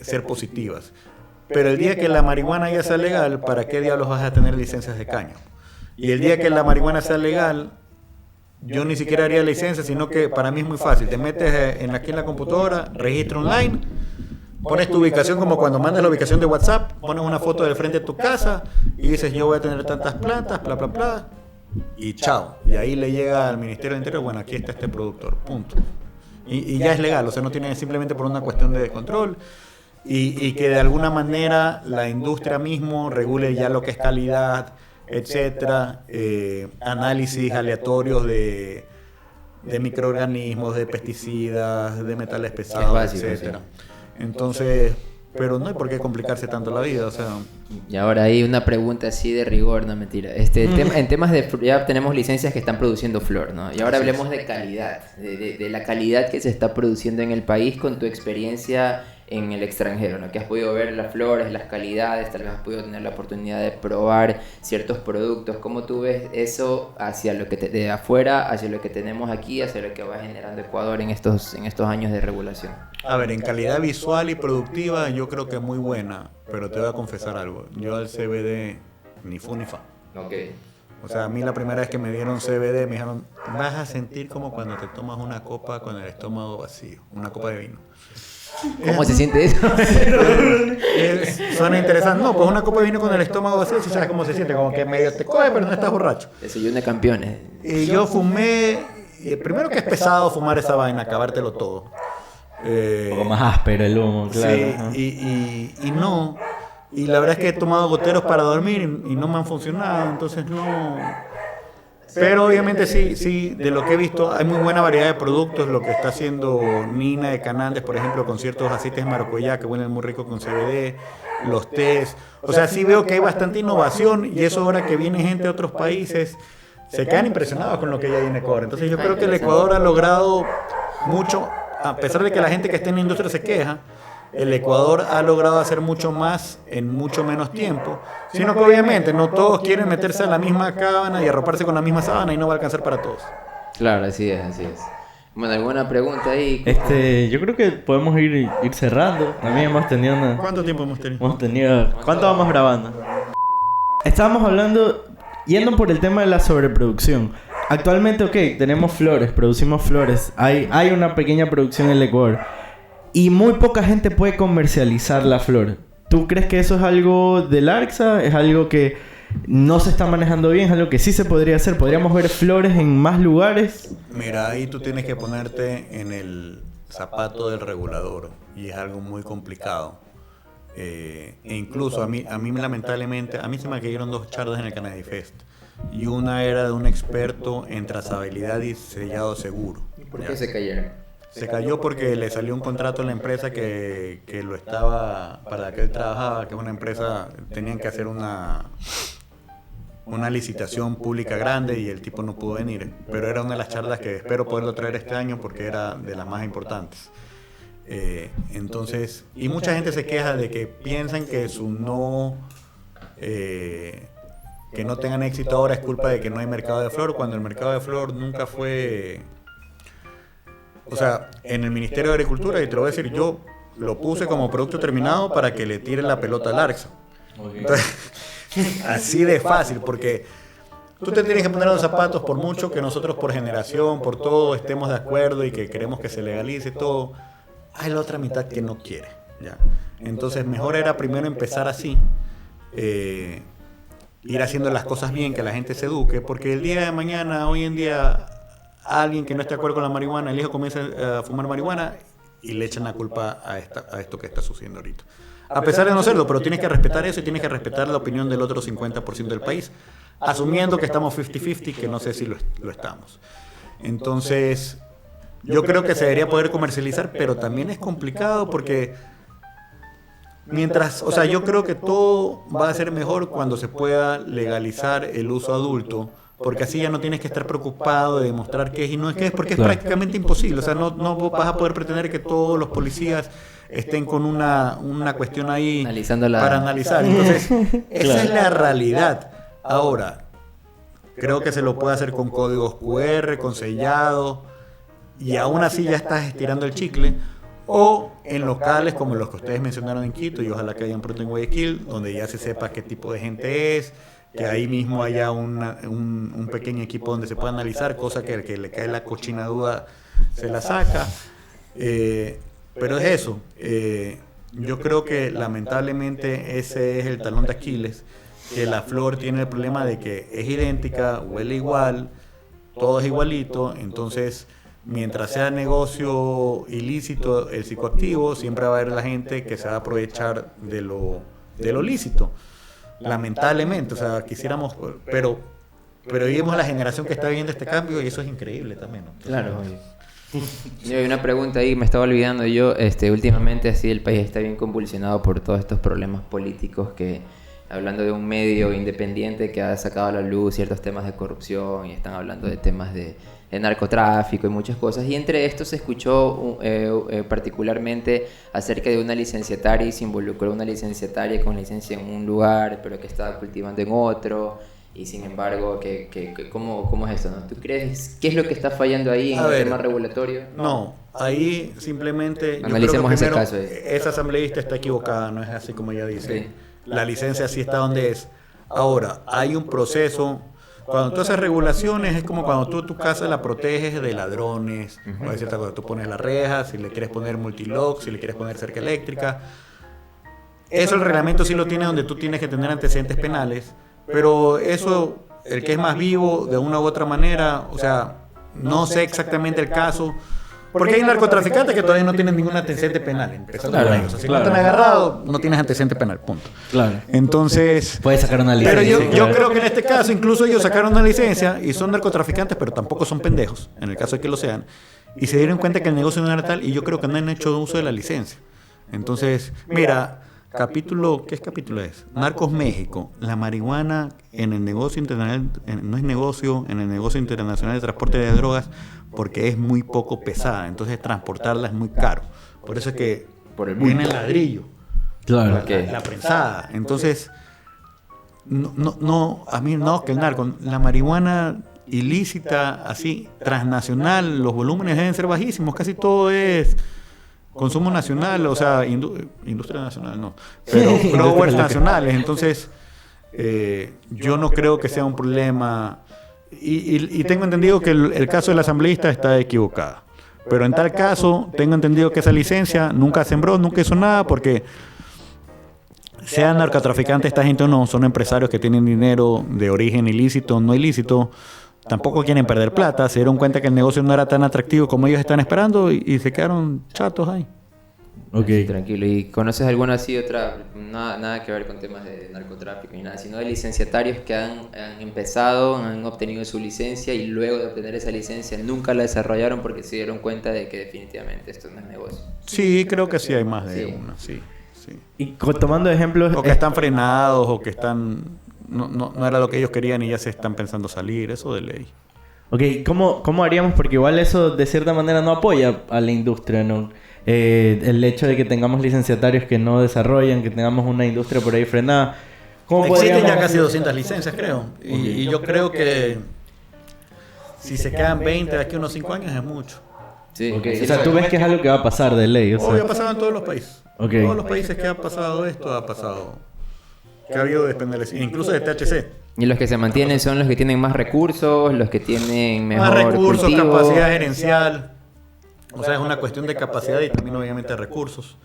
ser positivas. Pero el día que la marihuana ya sea legal, ¿para qué diablos vas a tener licencias de caño? Y el día que la marihuana sea legal, yo ni siquiera haría licencia, sino que para mí es muy fácil. Te metes aquí en la computadora, registro online, pones tu ubicación como cuando mandas la ubicación de WhatsApp, pones una foto del frente de tu casa y dices yo voy a tener tantas plantas, bla, bla, bla, y chao. Y ahí le llega al Ministerio del Interior, bueno, aquí está este productor, punto. Y ya es legal, o sea, no tiene simplemente por una cuestión de control. Y que de alguna manera la industria mismo regule ya lo que es calidad, etcétera, análisis aleatorios de microorganismos, de pesticidas, de metales pesados, básico, etcétera. sí. Entonces, pero no hay por qué complicarse tanto la vida, o sea. Y ahora hay una pregunta así de rigor, no mentira. En temas de ya tenemos licencias que están produciendo flor, ¿no? Y ahora hablemos de calidad, de la calidad que se está produciendo en el país con tu experiencia en el extranjero, ¿no? Que has podido ver las flores, las calidades, tal vez has podido tener la oportunidad de probar ciertos productos. ¿Cómo tú ves eso hacia lo que de afuera, hacia lo que tenemos aquí, hacia lo que va generando Ecuador en estos años de regulación? A ver, en calidad visual y productiva yo creo que es muy buena, pero te voy a confesar algo. Yo al CBD ni fu ni fa. Ok. O sea, a mí la primera vez que me dieron CBD me dijeron, vas a sentir como cuando te tomas una copa con el estómago vacío, una copa de vino. ¿Cómo se siente eso? Suena interesante. No, pues una copa de vino con el estómago vacío, si sabes cómo se siente, como que medio te coge, pero no estás borracho. Desayuno de campeones. Y yo fumé, primero que es pesado fumar esa vaina, acabártelo todo. Un poco más áspero el humo, claro. Sí, y no. Y la verdad es que he tomado goteros para dormir y no me han funcionado, entonces no. Pero obviamente sí, de lo que he visto, hay muy buena variedad de productos. Lo que está haciendo Nina de Canandes, por ejemplo, con ciertos aceites de maracuyá que huelen muy rico con CBD, los tés. O sea, sí veo que hay bastante innovación y eso ahora que viene gente de otros países, se quedan impresionados con lo que ya hay en Ecuador. Entonces yo creo que el Ecuador ha logrado mucho, a pesar de que la gente que está en la industria se queja, el Ecuador ha logrado hacer mucho más en mucho menos tiempo, sino que obviamente no todos quieren meterse a la misma sábana y arroparse con la misma sábana y no va a alcanzar para todos. Claro, así es, así es. Bueno, ¿alguna pregunta ahí? Yo creo que podemos ir cerrando. También hemos tenido una... ¿Cuánto tiempo hemos tenido? ¿Cuánto vamos grabando? Estábamos hablando, yendo por el tema de la sobreproducción. Actualmente, ok, tenemos flores, producimos flores. Hay una pequeña producción en el Ecuador. Y muy poca gente puede comercializar la flor. ¿Tú crees que eso es algo del ARCSA? ¿Es algo que no se está manejando bien? ¿Es algo que sí se podría hacer? ¿Podríamos ver flores en más lugares? Mira, ahí tú tienes que ponerte en el zapato del regulador. Y es algo muy complicado. E incluso a mí lamentablemente, a mí se me cayeron 2 charlas en el Canadi Fest. Y una era de un experto en trazabilidad y sellado seguro. ¿Por qué se cayeron? Se cayó porque le salió un contrato a la empresa que lo estaba, para la que él trabajaba, que es una empresa, tenían que hacer una licitación pública grande y el tipo no pudo venir. Pero era una de las charlas que espero poderlo traer este año porque era de las más importantes. Entonces, y mucha gente se queja de que piensan que que no tengan éxito ahora es culpa de que no hay mercado de flor, cuando el mercado de flor nunca fue... O sea, en el Ministerio de Agricultura, y te lo voy a decir, yo lo puse como producto terminado para que le tire la pelota al ARCSA. Entonces, así de fácil, porque tú te tienes que poner los zapatos, por mucho que nosotros por generación, por todo, estemos de acuerdo y que queremos que se legalice todo, hay la otra mitad que no quiere. ¿Ya? Entonces, mejor era primero empezar así, ir haciendo las cosas bien, que la gente se eduque, porque el día de mañana, hoy en día... alguien que no esté de acuerdo con la marihuana, el hijo comienza a fumar marihuana y le echan la culpa a esto que está sucediendo ahorita. A pesar de no serlo, pero tienes que respetar eso y tienes que respetar la opinión del otro 50% del país, asumiendo que estamos 50-50, que no sé si lo estamos. Entonces, yo creo que se debería poder comercializar, pero también es complicado porque o sea, yo creo que todo va a ser mejor cuando se pueda legalizar el uso adulto. Porque así ya no tienes que estar preocupado de demostrar qué es y no es qué es, porque es prácticamente imposible. O sea, no vas a poder pretender que todos los policías estén con una cuestión ahí para analizar. Entonces, esa es la realidad. Ahora, creo que se lo puede hacer con códigos QR, con sellado, y aún así ya estás estirando el chicle. O en locales como los que ustedes mencionaron en Quito, y ojalá que hayan pronto en Guayaquil, donde ya se sepa qué tipo de gente es, que ahí mismo haya un pequeño equipo donde se pueda analizar, cosa que el que le cae la cochina duda se la saca. Pero es eso. Yo creo que lamentablemente ese es el talón de Aquiles, que la flor tiene el problema de que es idéntica, huele igual, todo es igualito, entonces mientras sea negocio ilícito el psicoactivo, siempre va a haber la gente que se va a aprovechar de lo lícito. Lamentablemente, o sea, quisiéramos, pero vivimos a la generación que está viviendo este cambio y eso es increíble también, ¿no? Claro. Yo hay una pregunta ahí, me estaba olvidando yo, últimamente así el país está bien convulsionado por todos estos problemas políticos que, hablando de un medio independiente que ha sacado a la luz ciertos temas de corrupción y están hablando de temas de narcotráfico y muchas cosas, y entre estos se escuchó particularmente acerca de una licenciataria y se involucró una licenciataria con licencia en un lugar pero que estaba cultivando en otro, y sin embargo ¿cómo es eso, no? ¿Tú crees qué es lo que está fallando ahí en el tema regulatorio? No, ahí simplemente analicemos ese caso. Esa asambleísta está equivocada, no es así como ella dice. Sí. La licencia sí está donde es. Ahora, hay un proceso. cuando tú haces regulaciones es como cuando tú tu casa la proteges de ladrones, o de cierta cosa. Tú pones las rejas, si le quieres poner multilock, si le quieres poner cerca eléctrica. Eso el reglamento sí lo tiene, donde tú tienes que tener antecedentes penales, pero eso, el que es más vivo de una u otra manera, o sea, no sé exactamente el caso. Porque hay narcotraficantes que todavía no tienen ningún antecedente penal, empezando por ahí. O sea, si no te han agarrado, no tienes antecedente penal, punto. Claro. Entonces... Puedes sacar una licencia. Pero yo creo que en este caso, incluso ellos sacaron una licencia y son narcotraficantes, pero tampoco son pendejos, en el caso de que lo sean. Y se dieron cuenta que el negocio no era tal y yo creo que no han hecho uso de la licencia. Entonces, mira... ¿Qué capítulo es? Narcos México. La marihuana en el negocio internacional, no es negocio, en el negocio internacional de transporte de drogas, porque es muy poco pesada. Entonces transportarla es muy caro. Por eso es que viene el ladrillo. Claro. La prensada. Entonces, a mí no, que el narco, la marihuana ilícita, así, transnacional, los volúmenes deben ser bajísimos. Casi todo es... consumo nacional, o sea, industria nacional no, pero growers nacionales. Entonces, yo no creo que sea un problema. Y tengo entendido que el caso del asambleísta está equivocado. Pero en tal caso, tengo entendido que esa licencia nunca sembró, nunca hizo nada, porque sean narcotraficantes esta gente o no, son empresarios que tienen dinero de origen ilícito, no ilícito. Tampoco quieren perder plata, se dieron cuenta que el negocio no era tan atractivo como ellos están esperando y se quedaron chatos ahí. Ok. Sí, tranquilo. ¿Y conoces alguna así otra? Nada que ver con temas de narcotráfico ni nada, sino de licenciatarios que han empezado, han obtenido su licencia y luego de obtener esa licencia nunca la desarrollaron porque se dieron cuenta de que definitivamente esto no es negocio. Sí, creo que sí hay más de una, sí. Y tomando ejemplos... O que están frenados o que están... No era lo que ellos querían y ya se están pensando salir, eso de ley. Ok, ¿cómo haríamos? Porque igual eso de cierta manera no apoya a la industria, ¿no? El hecho de que tengamos licenciatarios que no desarrollan, que tengamos una industria por ahí frenada. Existen ya casi 200 licencias, creo. Y yo creo que si se quedan 20 de aquí a unos 5 años es mucho. Sí. Okay. O sea, tú ves que es algo que va a pasar de ley. O sea. Obvio, ha pasado en todos los países. Okay. Todos los países que ha pasado esto, ha pasado... que ha habido despenalización, incluso de THC. Y los que se mantienen son los que tienen más recursos, los que tienen mejor más recursos, cultivo. capacidad gerencial. O sea, es una cuestión de capacidad y también obviamente de recursos.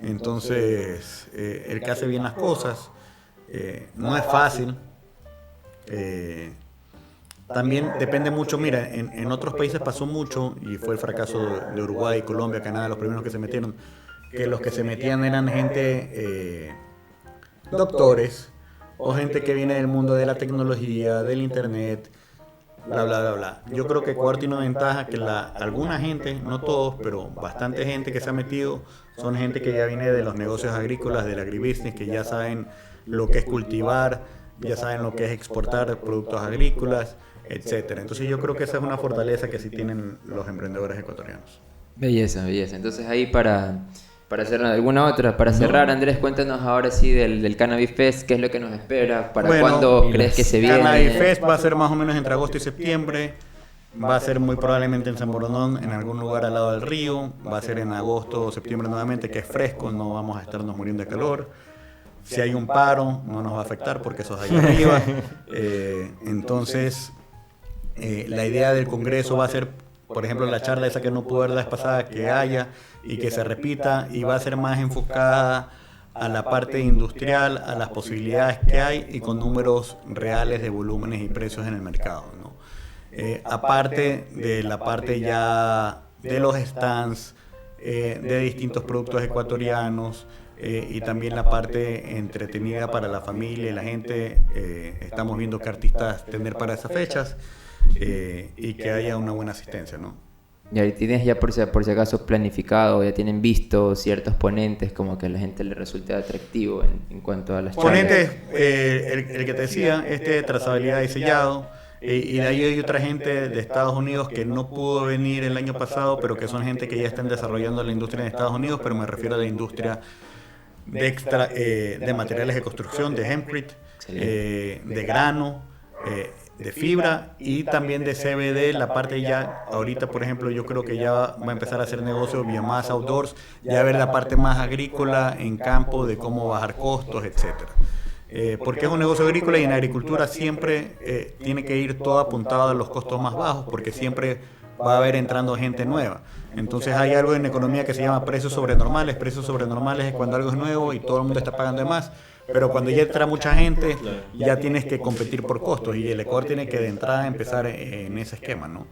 Entonces, el que hace bien las cosas no es fácil. También depende mucho, mira, en otros países pasó mucho, y fue el fracaso de Uruguay, Colombia, Canadá, los primeros que se metieron, que los que se metían eran gente... doctores o gente que viene del mundo de la tecnología, del internet, bla, bla, bla, bla. Yo creo que Ecuador tiene una ventaja que alguna gente, no todos, pero bastante gente que se ha metido, son gente que ya viene de los negocios agrícolas, del agribusiness, que ya saben lo que es cultivar, ya saben lo que es exportar productos agrícolas, etcétera. Entonces yo creo que esa es una fortaleza que sí tienen los emprendedores ecuatorianos. Belleza. Entonces ahí para cerrar, ¿alguna otra? Para cerrar, Andrés, cuéntanos ahora sí del Cannabis Fest, ¿qué es lo que nos espera? ¿Para cuándo crees que se viene? Cannabis Fest va a ser más o menos entre agosto y septiembre. Va a ser muy probablemente en San Borondón, en algún lugar al lado del río. Va a ser en agosto o septiembre nuevamente, que es fresco, no vamos a estarnos muriendo de calor. Si hay un paro, no nos va a afectar porque eso es allá arriba. Entonces, la idea del Congreso va a ser, por ejemplo, la charla esa que no pude ver la vez pasada, que haya y que se repita, y va a ser más enfocada a la parte industrial, a las posibilidades que hay y con números reales de volúmenes y precios en el mercado, ¿no? Aparte de la parte ya de los stands, de distintos productos ecuatorianos, y también la parte entretenida para la familia y la gente. Estamos viendo qué artistas tener para esas fechas, y que haya una buena asistencia, ¿no? ¿Y tienes ya por si acaso planificado, ya tienen visto ciertos ponentes como que a la gente le resulte atractivo en cuanto a las ponentes? El que te decía, de trazabilidad y sellado, y de ahí hay otra gente de Estados Unidos que no pudo venir el año pasado, pero que son gente que ya están desarrollando la industria en Estados Unidos, pero me refiero a la industria de materiales de construcción, de hempcrete, de grano, de fibra y también de CBD. La parte ya, ahorita por ejemplo, yo creo que ya va a empezar a hacer negocio biomasa outdoors, ya ver la parte más agrícola en campo, de cómo bajar costos, etcétera. Porque es un negocio agrícola y en la agricultura siempre tiene que ir todo apuntado a los costos más bajos porque siempre va a haber entrando gente nueva. Entonces hay algo en la economía que se llama precios sobrenormales. Precios sobrenormales es cuando algo es nuevo y todo el mundo está pagando de más. Pero cuando ya entra mucha gente, ya tienes que competir por costos y el Ecuador tiene que de entrada empezar en ese esquema, ¿no?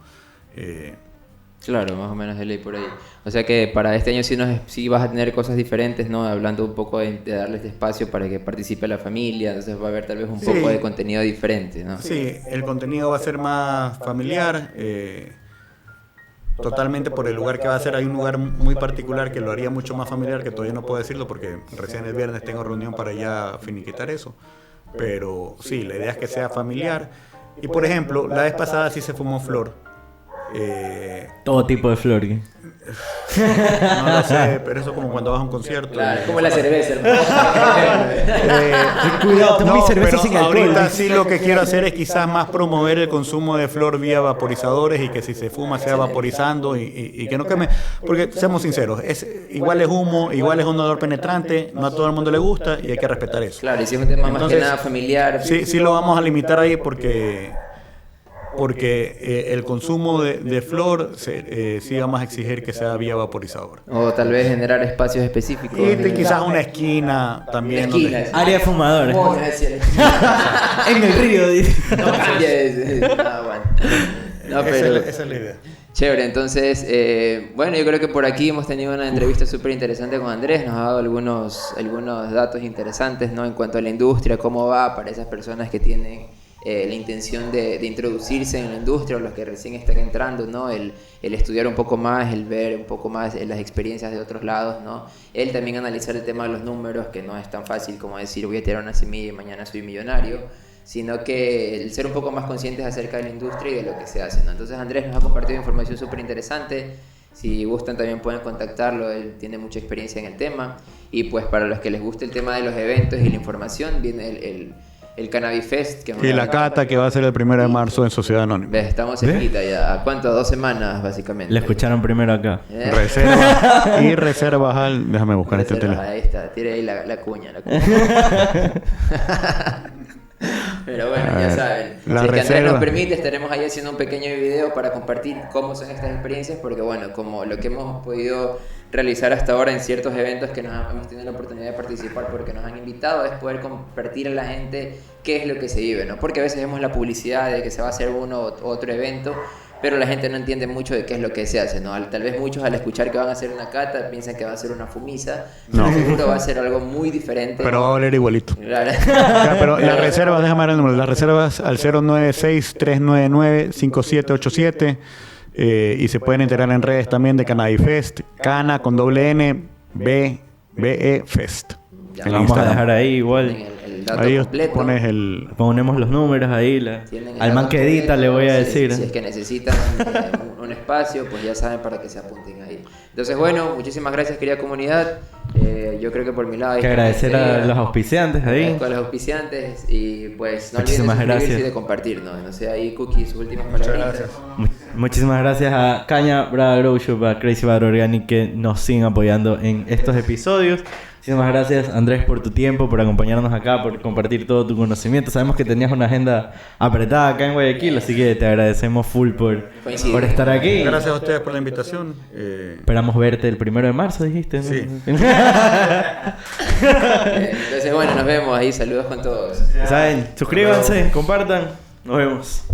Claro, más o menos de ley por ahí. O sea que para este año sí vas a tener cosas diferentes, ¿no? Hablando un poco de darles espacio para que participe la familia, entonces va a haber tal vez un poco de contenido diferente, ¿no? Sí, el contenido va a ser más familiar, totalmente por el lugar que va a ser. Hay un lugar muy particular que lo haría mucho más familiar, que todavía no puedo decirlo porque recién el viernes tengo reunión para ya finiquitar eso. Pero sí, la idea es que sea familiar. Y por ejemplo, la vez pasada sí se fumó flor. Todo tipo de flor. No lo sé, pero eso como cuando vas a un concierto. Claro, como la cerveza, hermano. Cuidado, tomo mi cerveza pero sin alcohol. ahorita sí lo que quiero hacer es quizás más promover el consumo de flor vía vaporizadores y que si se fuma sea vaporizando y que no queme. Porque seamos sinceros, igual es humo, igual es un olor penetrante, no a todo el mundo le gusta y hay que respetar eso. Claro, y si es un tema más Entonces, que nada familiar. Sí lo vamos a limitar ahí porque el consumo de flor sí vamos a exigir que sea vía vaporizador. O tal vez generar espacios específicos. Y quizás una esquina también. Una esquina, donde... Área de fumadores. Oh, gracias. En el río, dice. No cambia ese. No, bueno. No, pero... esa es la idea. Chévere, entonces, bueno, yo creo que por aquí hemos tenido una entrevista súper interesante con Andrés, nos ha dado algunos datos interesantes, ¿no? En cuanto a la industria, cómo va para esas personas que tienen la intención de introducirse en la industria o los que recién están entrando, ¿no? El estudiar un poco más, el ver un poco más las experiencias de otros lados, ¿no? Él también analizar el tema de los números, que no es tan fácil como decir voy a tirar una semilla y mañana soy millonario, sino que el ser un poco más conscientes acerca de la industria y de lo que se hace, ¿no? Entonces Andrés nos ha compartido información súper interesante. Si gustan también pueden contactarlo, él tiene mucha experiencia en el tema. Y pues para los que les guste el tema de los eventos y la información, viene el Cannabis Fest. Y la cata que va a ser el 1 de marzo en Sociedad Anónima. ¿Ves? Estamos cerquita ya. ¿A cuánto? 2 semanas básicamente. La escucharon primero acá. Reservas al... Déjame buscar este teléfono. Ahí está, tire ahí la cuña. Pero bueno, ya saben. Si es que Andrés nos permite, estaremos ahí haciendo un pequeño video para compartir cómo son estas experiencias, porque bueno, como lo que hemos podido realizar hasta ahora en ciertos eventos que hemos tenido la oportunidad de participar porque nos han invitado, es poder compartir a la gente qué es lo que se vive, ¿no? Porque a veces vemos la publicidad de que se va a hacer uno u otro evento, pero la gente no entiende mucho de qué es lo que se hace, ¿no? Tal vez muchos al escuchar que van a hacer una cata piensan que va a ser una fumisa, pero seguro va a ser algo muy diferente. Pero va a oler igualito. Claro. Ya, pero las reservas, déjame ver el número, las reservas al 096-399-5787 y se pueden enterar en redes también de Cannabis Fest, Cana con doble N, B-E Fest. Ya, Lo vamos a dejar ahí igual. El dato ahí completo. Ponemos los números ahí. Al man que edita le voy a decir. Si es que necesitan un espacio, pues ya saben para que se apunten ahí. Entonces, bueno, muchísimas gracias, querida comunidad. Yo creo que por mi lado... Hay que agradecer a los auspiciantes ahí. A los auspiciantes y pues no muchísimas olviden de suscribirse gracias. y de compartirnos. No sé, ahí Cookie, sus últimas palabras. Muchas gracias. Muchísimas gracias a Caña, Brava Grow Shop, a Crazy Bar Organic que nos siguen apoyando en estos episodios. Muchísimas gracias, Andrés, por tu tiempo, por acompañarnos acá, por compartir todo tu conocimiento. Sabemos que tenías una agenda apretada acá en Guayaquil, así que te agradecemos full por estar aquí. Gracias a ustedes por la invitación. Esperamos verte el 1 de marzo, dijiste, ¿no? Sí. Entonces, bueno, nos vemos ahí. Saludos con todos. Saben, suscríbanse, compartan. Nos vemos.